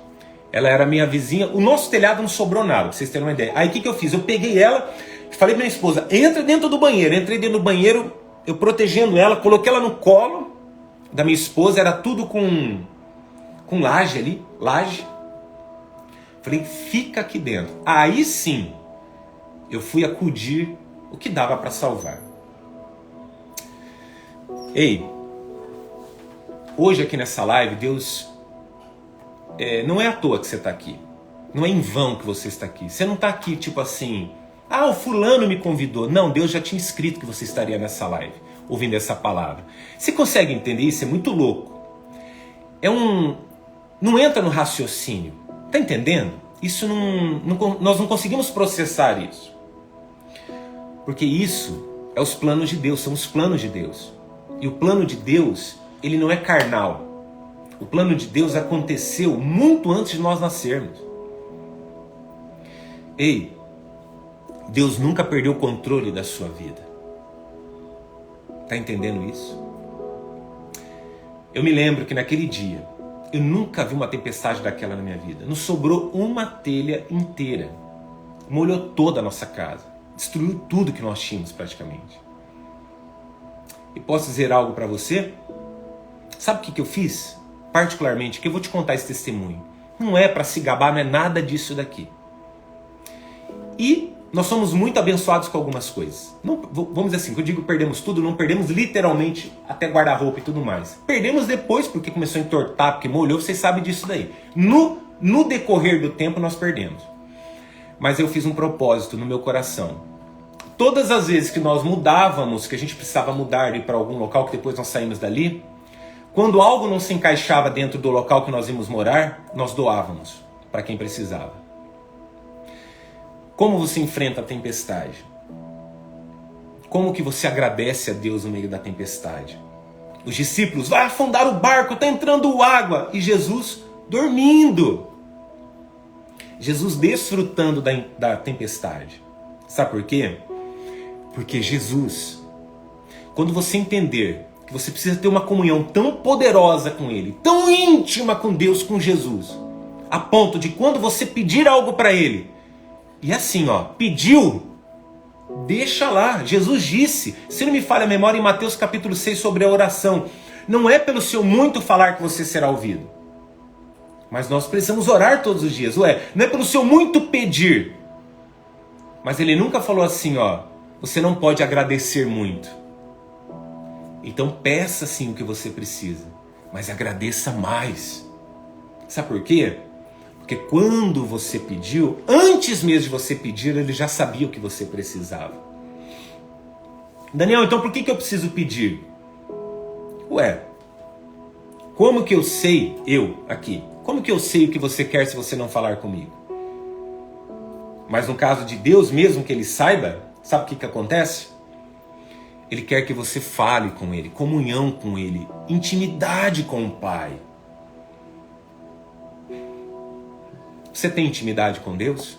Ela era minha vizinha. O nosso telhado não sobrou nada, pra vocês terem uma ideia. Aí o que eu fiz? Eu peguei ela, falei pra minha esposa, entra dentro do banheiro. Entrei dentro do banheiro, eu protegendo ela, coloquei ela no colo da minha esposa. Era tudo com laje ali, laje. Falei, fica aqui dentro. Aí sim, eu fui acudir o que dava para salvar. Ei, hoje aqui nessa live, Deus, não é à toa que você está aqui. Não é em vão que você está aqui. Você não está aqui tipo assim, o fulano me convidou. Não, Deus já tinha escrito que você estaria nessa live, ouvindo essa palavra. Você consegue entender isso? É muito louco. Não entra no raciocínio. Tá entendendo? isso nós não conseguimos processar isso. Porque isso é os planos de Deus, são os planos de Deus. E o plano de Deus, ele não é carnal. O plano de Deus aconteceu muito antes de nós nascermos. Ei, Deus nunca perdeu o controle da sua vida. Está entendendo isso? Eu me lembro que naquele dia, eu nunca vi uma tempestade daquela na minha vida. Não sobrou uma telha inteira. Molhou toda a nossa casa. Destruiu tudo que nós tínhamos praticamente. E posso dizer algo para você? Sabe o que eu fiz? Particularmente, que eu vou te contar esse testemunho. Não é para se gabar, não é nada disso daqui. E nós somos muito abençoados com algumas coisas. Não, vamos dizer assim, quando eu digo perdemos tudo, não perdemos literalmente até guarda-roupa e tudo mais. Perdemos depois porque começou a entortar, porque molhou, vocês sabem disso daí. No decorrer do tempo nós perdemos. Mas eu fiz um propósito no meu coração. Todas as vezes que nós mudávamos, que a gente precisava mudar ali para algum local, que depois nós saímos dali, quando algo não se encaixava dentro do local que nós íamos morar, nós doávamos para quem precisava. Como você enfrenta a tempestade? Como que você agradece a Deus no meio da tempestade? Os discípulos, vai afundar o barco, está entrando água. E Jesus dormindo. Jesus desfrutando da tempestade. Sabe por quê? Porque Jesus, quando você entender que você precisa ter uma comunhão tão poderosa com Ele, tão íntima com Deus, com Jesus, a ponto de quando você pedir algo para Ele, e assim, pediu, deixa lá. Jesus disse, se não me falha a memória, em Mateus capítulo 6, sobre a oração, não é pelo seu muito falar que você será ouvido. Mas nós precisamos orar todos os dias. Não é pelo seu muito pedir. Mas ele nunca falou assim, você não pode agradecer muito. Então peça sim o que você precisa, mas agradeça mais. Sabe por quê? Porque quando você pediu, antes mesmo de você pedir, ele já sabia o que você precisava. Daniel, então por que eu preciso pedir? Como que eu sei, como que eu sei o que você quer se você não falar comigo? Mas no caso de Deus, mesmo que Ele saiba, sabe o que acontece? Ele quer que você fale com Ele, comunhão com Ele, intimidade com o Pai. Você tem intimidade com Deus?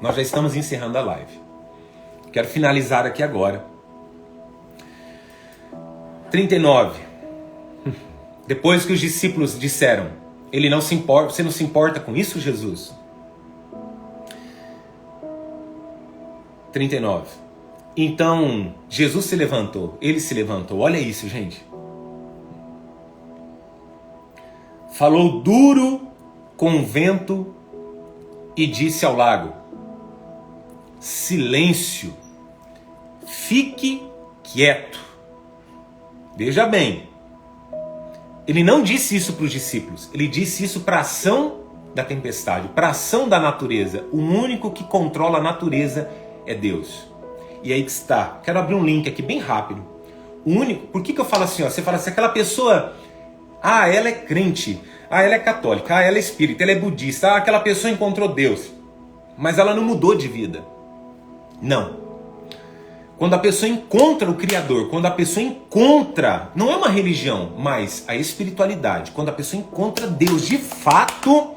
Nós já estamos encerrando a live. Quero finalizar aqui agora. 39. Depois que os discípulos disseram, Ele não se importa, você não se importa com isso, Jesus? 39. Então, Jesus se levantou, Ele se levantou, olha isso, gente. Falou duro com o vento e disse ao lago, silêncio, fique quieto. Veja bem, Ele não disse isso para os discípulos, Ele disse isso para a ação da tempestade, para a ação da natureza. O único que controla a natureza é Deus. E aí que está. Quero abrir um link aqui bem rápido. O único. Por que eu falo assim? Você fala assim, aquela pessoa. Ela é crente. Ela é católica. Ela é espírita. Ela é budista. Aquela pessoa encontrou Deus. Mas ela não mudou de vida. Não. Quando a pessoa encontra o Criador, quando a pessoa encontra, não é uma religião, mas a espiritualidade, quando a pessoa encontra Deus de fato,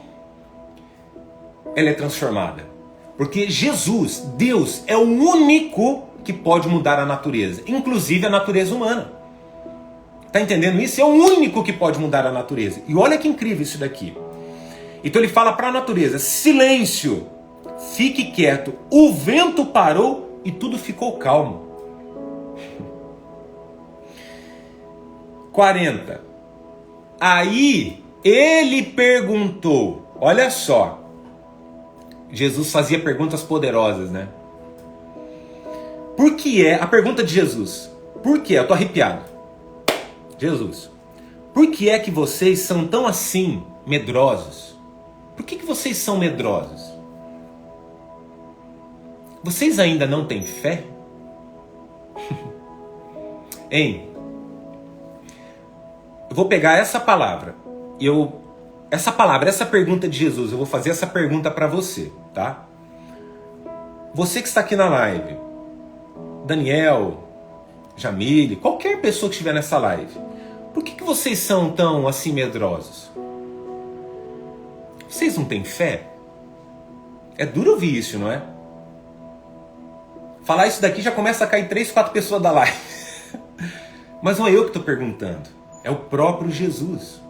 ela é transformada. Porque Jesus, Deus, é o único que pode mudar a natureza, inclusive a natureza humana. Está entendendo isso? É o único que pode mudar a natureza. E olha que incrível isso daqui. Então ele fala para a natureza, silêncio, fique quieto. O vento parou e tudo ficou calmo. 40. Aí ele perguntou, olha só. Jesus fazia perguntas poderosas, né? Por que a pergunta de Jesus? Por que eu tô arrepiado. Jesus, por que é que vocês são tão assim medrosos? Por que vocês são medrosos? Vocês ainda não têm fé? Hein? Eu vou pegar essa palavra e eu essa palavra, essa pergunta de Jesus, eu vou fazer essa pergunta para você, tá? Você que está aqui na live, Daniel, Jamile, qualquer pessoa que estiver nessa live, por que vocês são tão assim medrosos? Vocês não têm fé? É duro ouvir isso, não é? Falar isso daqui já começa a cair 3, 4 pessoas da live. Mas não é eu que estou perguntando, é o próprio Jesus.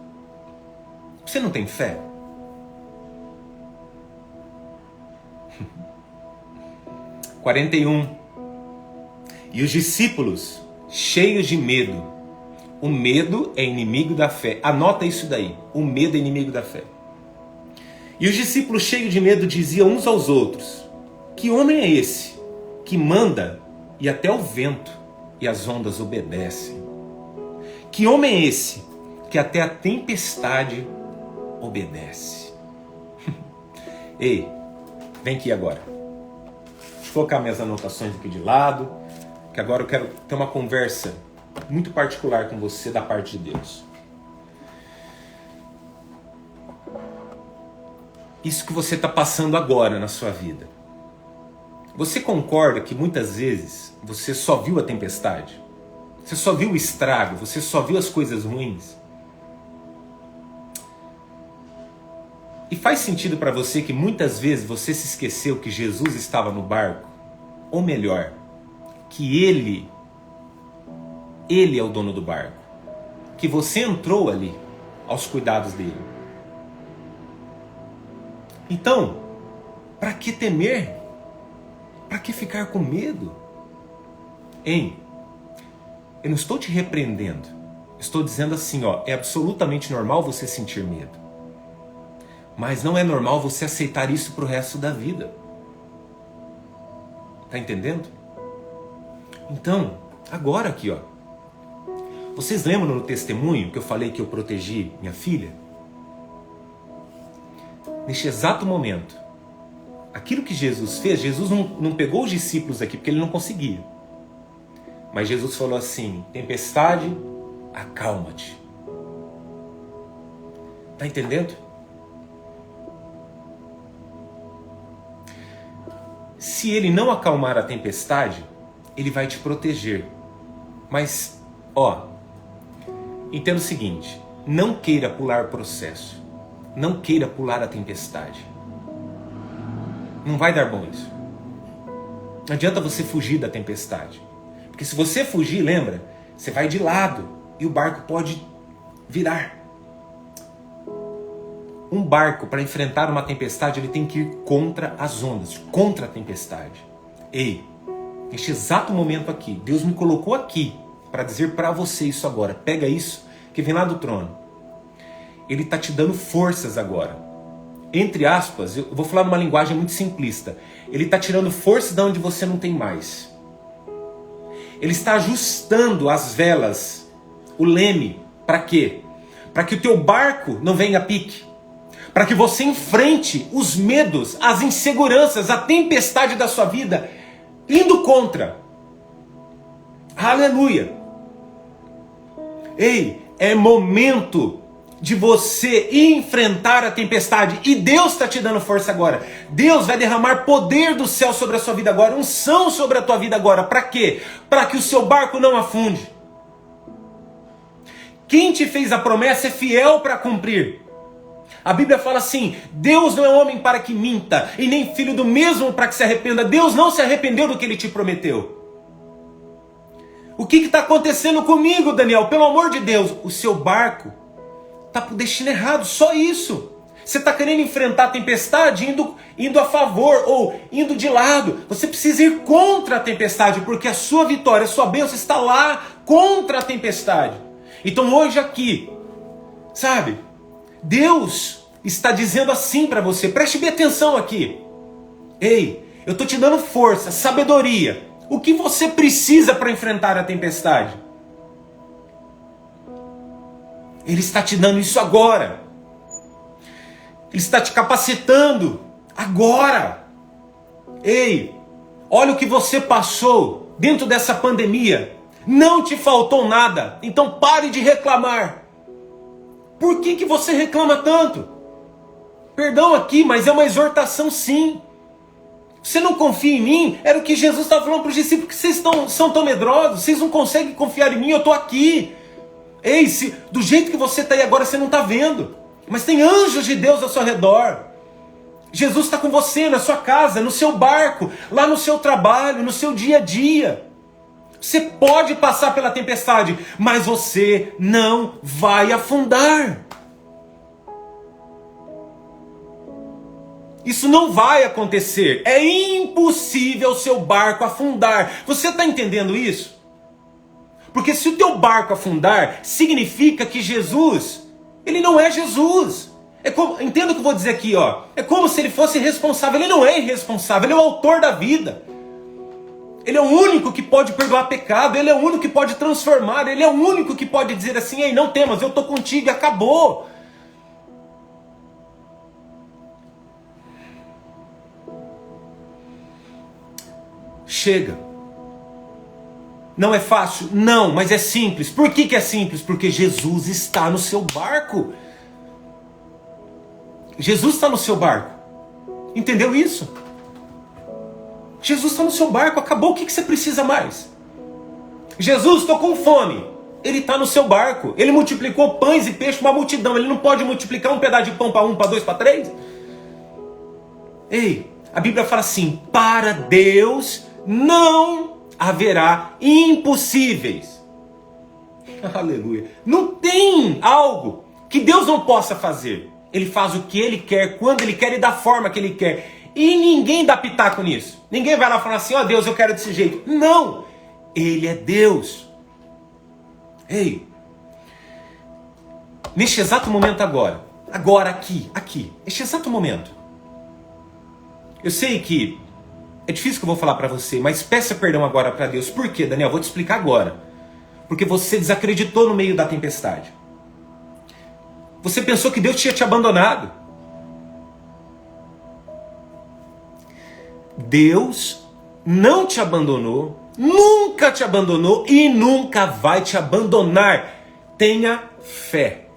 Você não tem fé? – 41. E os discípulos, cheios de medo. O medo é inimigo da fé. Anota isso daí. O medo é inimigo da fé. E os discípulos, cheios de medo, diziam uns aos outros: que homem é esse que manda e até o vento e as ondas obedecem? Que homem é esse que até a tempestade obedece? Ei, vem aqui agora. Deixa eu colocar minhas anotações aqui de lado, que agora eu quero ter uma conversa muito particular com você da parte de Deus. Isso que você está passando agora na sua vida. Você concorda que muitas vezes você só viu a tempestade? Você só viu o estrago? Você só viu as coisas ruins? E faz sentido para você que muitas vezes você se esqueceu que Jesus estava no barco? Ou melhor, que Ele é o dono do barco. Que você entrou ali aos cuidados dele. Então, para que temer? Para que ficar com medo? Hein? Eu não estou te repreendendo. Estou dizendo assim, ó, é absolutamente normal você sentir medo. Mas não é normal você aceitar isso para o resto da vida. Tá entendendo? Então, agora aqui, ó. Vocês lembram no testemunho que eu falei que eu protegi minha filha? Neste exato momento, aquilo que Jesus fez, Jesus não pegou os discípulos aqui porque ele não conseguia. Mas Jesus falou assim: tempestade, acalma-te. Tá entendendo? Se ele não acalmar a tempestade, ele vai te proteger. Mas, ó, entenda o seguinte: não queira pular o processo. Não queira pular a tempestade. Não vai dar bom isso. Não adianta você fugir da tempestade. Porque se você fugir, lembra, você vai de lado e o barco pode virar. Um barco, para enfrentar uma tempestade, ele tem que ir contra as ondas, contra a tempestade. Ei, neste exato momento aqui, Deus me colocou aqui para dizer para você isso agora. Pega isso que vem lá do trono. Ele está te dando forças agora. Entre aspas, eu vou falar numa linguagem muito simplista. Ele está tirando força de onde você não tem mais. Ele está ajustando as velas, o leme. Para quê? Para que o teu barco não venha a pique. Para que você enfrente os medos, as inseguranças, a tempestade da sua vida, indo contra. Aleluia! Ei, é momento de você enfrentar a tempestade. E Deus está te dando força agora. Deus vai derramar poder do céu sobre a sua vida agora. Unção sobre a tua vida agora. Para quê? Para que o seu barco não afunde. Quem te fez a promessa é fiel para cumprir. A Bíblia fala assim: Deus não é homem para que minta, e nem filho do mesmo para que se arrependa. Deus não se arrependeu do que ele te prometeu. O que está acontecendo comigo, Daniel? Pelo amor de Deus, o seu barco está para o destino errado, só isso. Você está querendo enfrentar a tempestade indo a favor ou indo de lado. Você precisa ir contra a tempestade, porque a sua vitória, a sua bênção está lá contra a tempestade. Então hoje aqui, sabe, Deus está dizendo assim para você, preste bem atenção aqui. Ei, eu estou te dando força, sabedoria. O que você precisa para enfrentar a tempestade? Ele está te dando isso agora. Ele está te capacitando agora. Ei, olha o que você passou dentro dessa pandemia. Não te faltou nada. Então pare de reclamar. Por que você reclama tanto? Perdão aqui, mas é uma exortação sim. Você não confia em mim? Era o que Jesus estava falando para os discípulos, que vocês são tão medrosos, vocês não conseguem confiar em mim, eu estou aqui. Ei, do jeito que você está aí agora, você não está vendo. Mas tem anjos de Deus ao seu redor. Jesus está com você na sua casa, no seu barco, lá no seu trabalho, no seu dia a dia. Você pode passar pela tempestade, mas você não vai afundar. Isso não vai acontecer. É impossível o seu barco afundar. Você está entendendo isso? Porque se o teu barco afundar, significa que Jesus, ele não é Jesus. Entenda o que eu vou dizer aqui, ó. É como se ele fosse irresponsável. Ele não é irresponsável, ele é o autor da vida. Ele é o único que pode perdoar pecado, ele é o único que pode transformar, ele é o único que pode dizer assim, ei, não temas, eu estou contigo e acabou. Chega. Não é fácil? Não, mas é simples. Por que é simples? Porque Jesus está no seu barco. Jesus está no seu barco. Entendeu isso? Jesus está no seu barco, acabou, o que você precisa mais? Jesus, estou com fome. Ele está no seu barco. Ele multiplicou pães e peixes, uma multidão. Ele não pode multiplicar um pedaço de pão para um, para dois, para três? Ei, a Bíblia fala assim, para Deus não haverá impossíveis. Aleluia. Não tem algo que Deus não possa fazer. Ele faz o que Ele quer, quando Ele quer e da forma que Ele quer. E ninguém dá pitaco nisso. Ninguém vai lá falar assim, ó Deus, eu quero desse jeito. Não. Ele é Deus. Ei. Neste exato momento agora. Agora, aqui. Este exato momento. Eu sei que é difícil que eu vou falar para você, mas peça perdão agora para Deus. Por quê, Daniel? Vou te explicar agora. Porque você desacreditou no meio da tempestade. Você pensou que Deus tinha te abandonado. Deus não te abandonou, nunca te abandonou e nunca vai te abandonar. Tenha fé.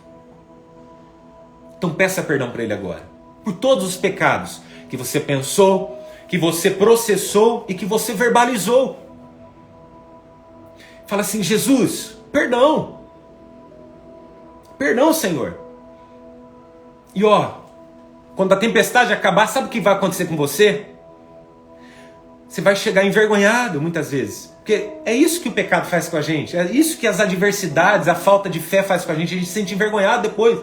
Então peça perdão para Ele agora. Por todos os pecados que você pensou, que você processou e que você verbalizou. Fala assim, Jesus, perdão. Perdão, Senhor. E ó, quando a tempestade acabar, sabe o que vai acontecer com você? Você vai chegar envergonhado muitas vezes. Porque é isso que o pecado faz com a gente. É isso que as adversidades, a falta de fé faz com a gente. A gente se sente envergonhado depois.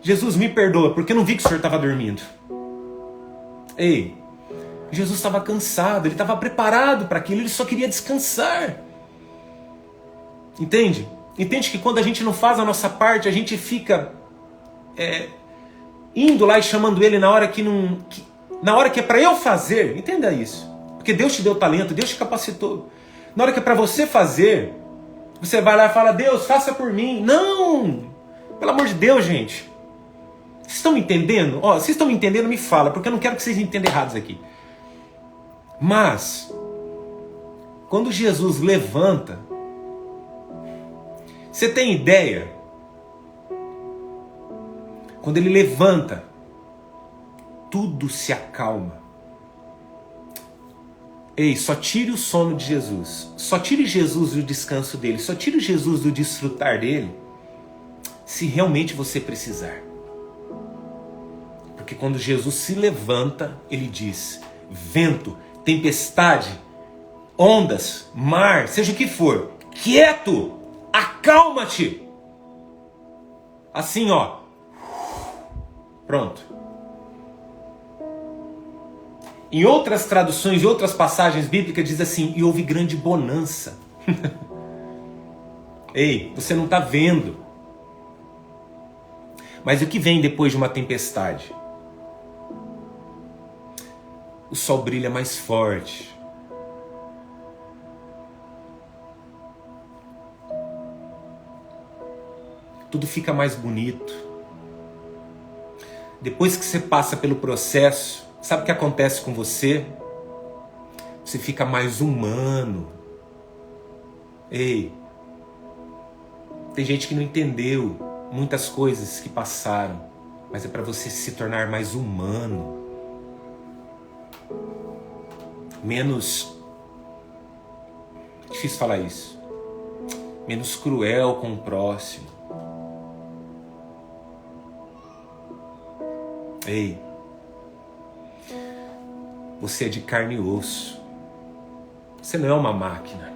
Jesus, me perdoa, porque eu não vi que o Senhor estava dormindo. Ei, Jesus estava cansado, ele estava preparado para aquilo, ele só queria descansar. Entende? Entende que quando a gente não faz a nossa parte, a gente fica indo lá e chamando ele na hora que não... na hora que é para eu fazer, entenda isso. Porque Deus te deu talento, Deus te capacitou. Na hora que é para você fazer, você vai lá e fala, Deus, faça por mim. Não! Pelo amor de Deus, gente. Vocês estão me entendendo? Ó, vocês estão me entendendo? Me fala, porque eu não quero que vocês entendam errados aqui. Mas, quando Jesus levanta, você tem ideia? Quando ele levanta, tudo se acalma. Ei, só tire o sono de Jesus. Só tire Jesus do descanso dele. Só tire Jesus do desfrutar dele, se realmente você precisar. Porque quando Jesus se levanta, ele diz, vento, tempestade, ondas, mar, seja o que for, quieto, acalma-te. Assim, ó. Pronto. Em outras traduções, em outras passagens bíblicas, diz assim, e houve grande bonança. Ei, você não está vendo. Mas o que vem depois de uma tempestade? O sol brilha mais forte. Tudo fica mais bonito. Depois que você passa pelo processo, sabe o que acontece com você? Você fica mais humano. Ei, tem gente que não entendeu muitas coisas que passaram, mas é para você se tornar mais humano, menos, difícil falar isso, menos cruel com o próximo. Ei, você é de carne e osso, você não é uma máquina.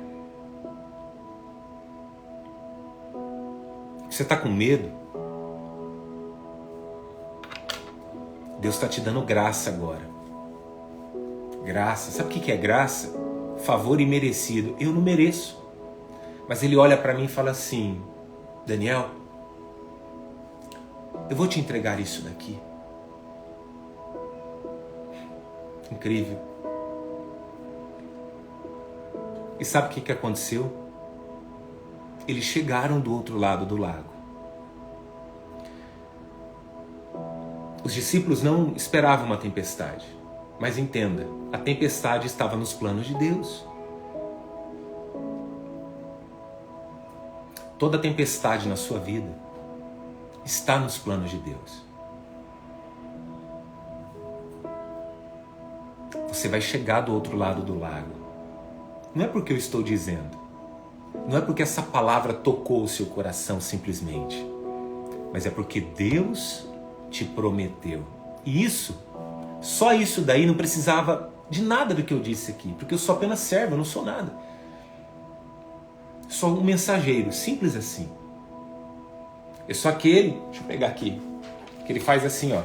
Você está com medo? Deus está te dando graça agora. Graça, sabe o que é graça? Favor imerecido. Eu não mereço. Mas Ele olha para mim e fala assim: Daniel, eu vou te entregar isso daqui. Incrível. E sabe o que aconteceu? Eles chegaram do outro lado do lago. Os discípulos não esperavam uma tempestade. Mas entenda, a tempestade estava nos planos de Deus. Toda tempestade na sua vida está nos planos de Deus. Você vai chegar do outro lado do lago. Não é porque eu estou dizendo. Não é porque essa palavra tocou o seu coração simplesmente. Mas é porque Deus te prometeu. E isso, só isso daí não precisava de nada do que eu disse aqui. Porque eu sou apenas servo, eu não sou nada. Sou um mensageiro, simples assim. É só aquele, deixa eu pegar aqui, que ele faz assim, ó.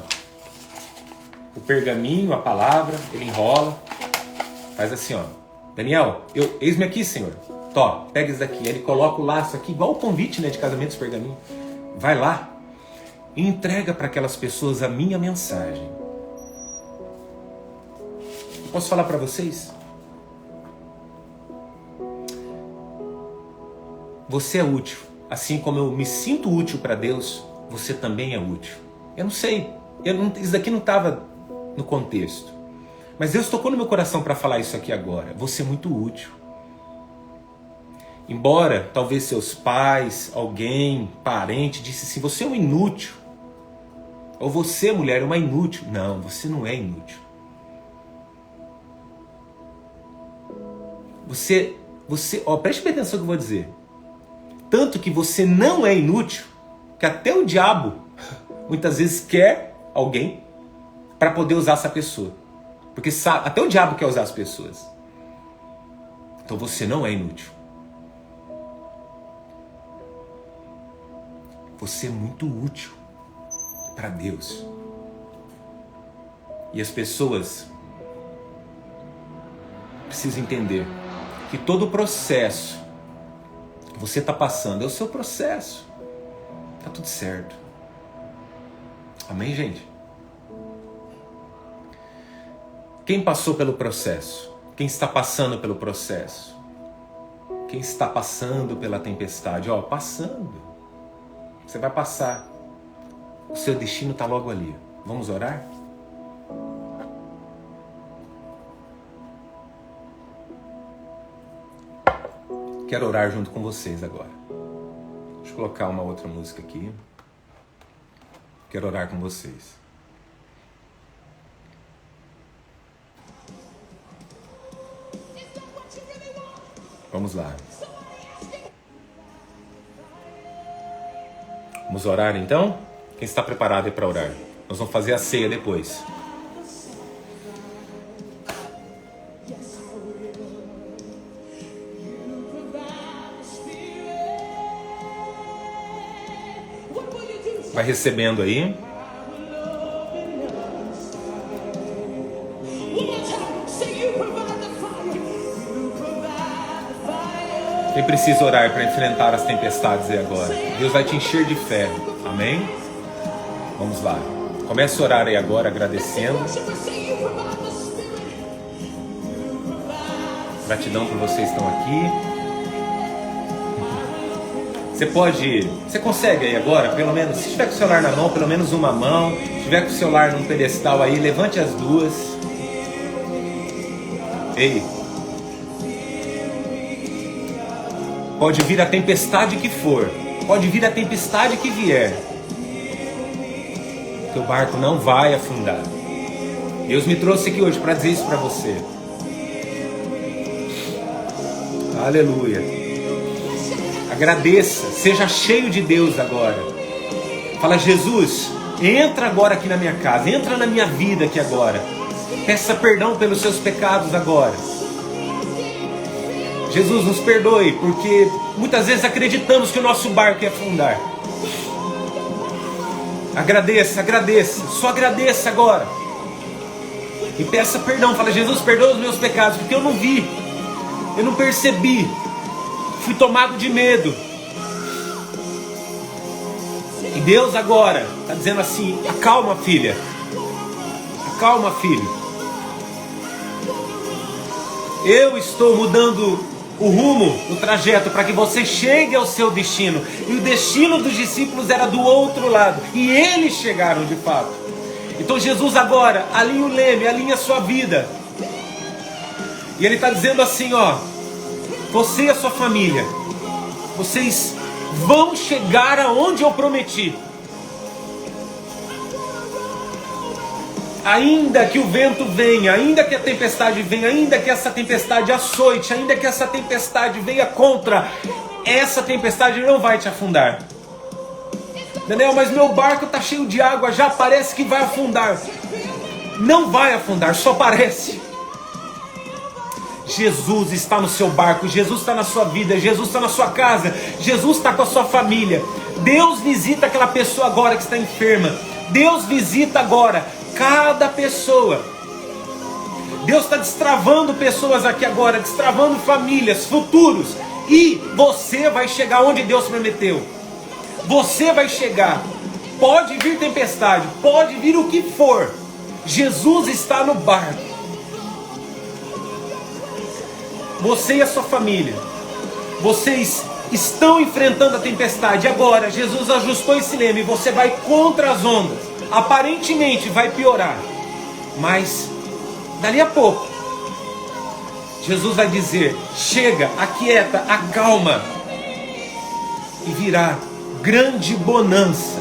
O pergaminho, a palavra, ele enrola, faz assim, ó. Daniel, eis-me aqui, Senhor. Tó, pega isso daqui. Ele coloca o laço aqui, igual o convite, né, de casamento dos pergaminhos. Vai lá e entrega para aquelas pessoas a minha mensagem. Eu posso falar para vocês? Você é útil. Assim como eu me sinto útil para Deus, você também é útil. Eu não sei, isso daqui não estava no contexto. Mas Deus tocou no meu coração para falar isso aqui agora. Você é muito útil. Embora talvez seus pais, alguém, parente, disse assim, você é um inútil. Ou você, mulher, é uma inútil. Não, você não é inútil. Você, preste bem atenção no que eu vou dizer. Tanto que você não é inútil, que até o diabo muitas vezes quer alguém para poder usar essa pessoa. Porque sabe, até o diabo quer usar as pessoas. Então você não é inútil. Você é muito útil para Deus. E as pessoas precisam entender que todo o processo que você está passando é o seu processo. Está tudo certo. Amém, gente? Quem passou pelo processo? Quem está passando pelo processo? Quem está passando pela tempestade? Ó, passando. Você vai passar. O seu destino está logo ali. Vamos orar? Quero orar junto com vocês agora. Deixa eu colocar uma outra música aqui. Quero orar com vocês. Vamos lá. Vamos orar então? Quem está preparado aí para orar? Nós vamos fazer a ceia depois. Vai recebendo aí. Quem precisa orar para enfrentar as tempestades aí agora? Deus vai te encher de fé. Amém? Vamos lá. Comece a orar aí agora, agradecendo. Gratidão por vocês que estão aqui. Você consegue aí agora, pelo menos, se tiver com o celular na mão, pelo menos uma mão. Se tiver com o celular num pedestal aí, levante as duas. Ei. Pode vir a tempestade que for. Pode vir a tempestade que vier. Teu barco não vai afundar. Deus me trouxe aqui hoje para dizer isso para você. Aleluia. Agradeça, seja cheio de Deus agora. Fala, Jesus, entra agora aqui na minha casa, entra na minha vida aqui agora. Peça perdão pelos seus pecados agora. Jesus, nos perdoe, porque muitas vezes acreditamos que o nosso barco ia afundar. Agradeça, agradeça, só agradeça agora. E peça perdão, fala, Jesus, perdoa os meus pecados, porque eu não vi, eu não percebi, fui tomado de medo. E Deus agora está dizendo assim, acalma filha, acalma filho. Eu estou mudando o rumo, o trajeto, para que você chegue ao seu destino. E o destino dos discípulos era do outro lado, e eles chegaram de fato. Então Jesus agora alinha o leme, alinha a sua vida. E Ele está dizendo assim, ó, você e a sua família, vocês vão chegar aonde eu prometi. Ainda que o vento venha, ainda que a tempestade venha, ainda que essa tempestade açoite, ainda que essa tempestade venha contra, essa tempestade não vai te afundar. Daniel, mas meu barco está cheio de água, já parece que vai afundar. Não vai afundar, só parece. Jesus está no seu barco, Jesus está na sua vida, Jesus está na sua casa, Jesus está com a sua família. Deus visita aquela pessoa agora que está enferma. Deus visita agora cada pessoa. Deus está destravando pessoas aqui agora, destravando famílias, futuros. E você vai chegar onde Deus prometeu. Você vai chegar. Pode vir tempestade, pode vir o que for. Jesus está no barco. Você e a sua família, vocês estão enfrentando a tempestade. Agora Jesus ajustou esse leme. Você vai contra as ondas. Aparentemente vai piorar, mas dali a pouco Jesus vai dizer, chega, aquieta, acalma, e virá grande bonança.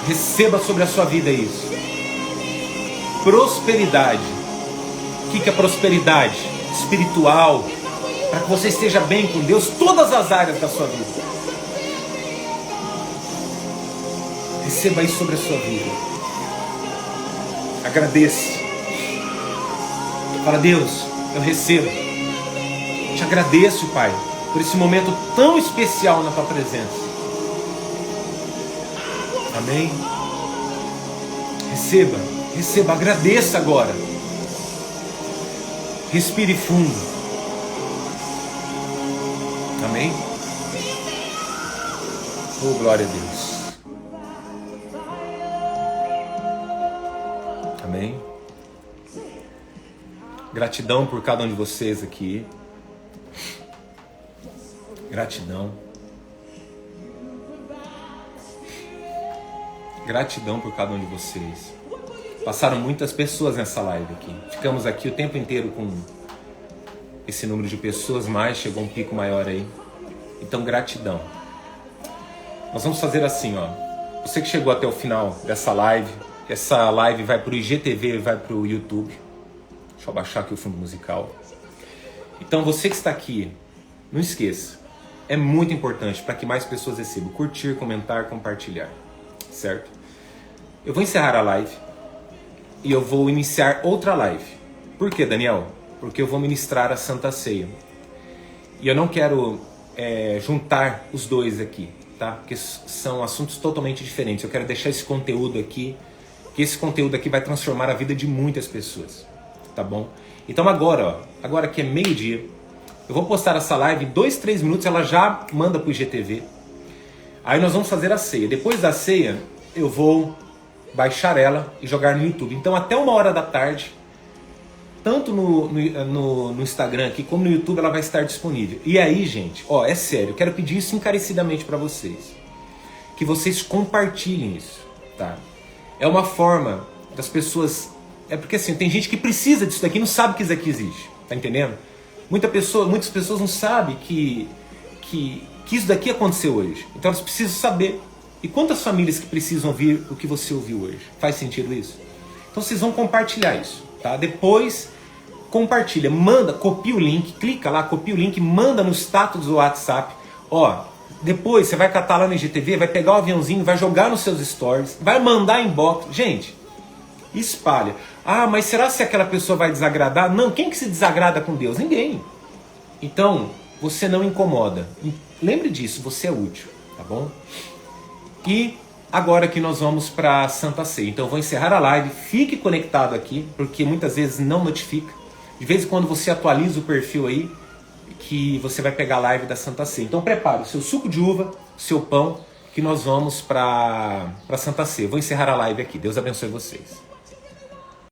Receba sobre a sua vida isso. Prosperidade. O que é prosperidade? Espiritual, para que você esteja bem com Deus, todas as áreas da sua vida. Receba isso sobre a sua vida. Agradeça. Fala, Deus, eu recebo. Te agradeço, Pai, por esse momento tão especial na Tua presença. Amém? Receba, receba, agradeça agora. Respire fundo. Amém? Oh, glória a Deus. Amém? Gratidão por cada um de vocês aqui. Gratidão. Gratidão por cada um de vocês. Passaram muitas pessoas nessa live aqui. Ficamos aqui o tempo inteiro com esse número de pessoas, mas chegou um pico maior aí. Então, gratidão. Nós vamos fazer assim, ó. Você que chegou até o final dessa live, essa live vai para o IGTV, vai para o YouTube. Deixa eu abaixar aqui o fundo musical. Então, você que está aqui, não esqueça. É muito importante para que mais pessoas recebam. Curtir, comentar, compartilhar. Certo? Eu vou encerrar a live e eu vou iniciar outra live. Por quê, Daniel? Porque eu vou ministrar a Santa Ceia. E eu não quero juntar os dois aqui, tá? Porque são assuntos totalmente diferentes. Eu quero deixar esse conteúdo aqui, que esse conteúdo aqui vai transformar a vida de muitas pessoas, tá bom? Então agora que é meio-dia, eu vou postar essa live em 2, 3 minutos, ela já manda pro IGTV. Aí nós vamos fazer a ceia. Depois da ceia, eu vou baixar ela e jogar no YouTube. Então até 1h da tarde, tanto no Instagram aqui como no YouTube, ela vai estar disponível. E aí, gente, ó, é sério, eu quero pedir isso encarecidamente para vocês. Que vocês compartilhem isso, tá? É uma forma das pessoas... É porque assim, tem gente que precisa disso daqui e não sabe que isso aqui existe, tá entendendo? Muitas pessoas não sabem que que isso daqui aconteceu hoje. Então elas precisam saber. E quantas famílias que precisam ouvir o que você ouviu hoje? Faz sentido isso? Então vocês vão compartilhar isso, tá? Depois compartilha, manda, copia o link, clica lá, copia o link, manda no status do WhatsApp. Ó, depois você vai catar lá no IGTV, vai pegar o aviãozinho, vai jogar nos seus stories, vai mandar inbox. Gente, espalha. Ah, mas será que aquela pessoa vai desagradar? Não, quem que se desagrada com Deus? Ninguém. Então, você não incomoda. Lembre disso, você é útil, tá bom? E agora que nós vamos para Santa Ceia. Então eu vou encerrar a live, fique conectado aqui, porque muitas vezes não notifica. De vez em quando você atualiza o perfil aí, que você vai pegar a live da Santa Ceia. Então prepare o seu suco de uva, o seu pão, que nós vamos para Santa Ceia. Vou encerrar a live aqui. Deus abençoe vocês.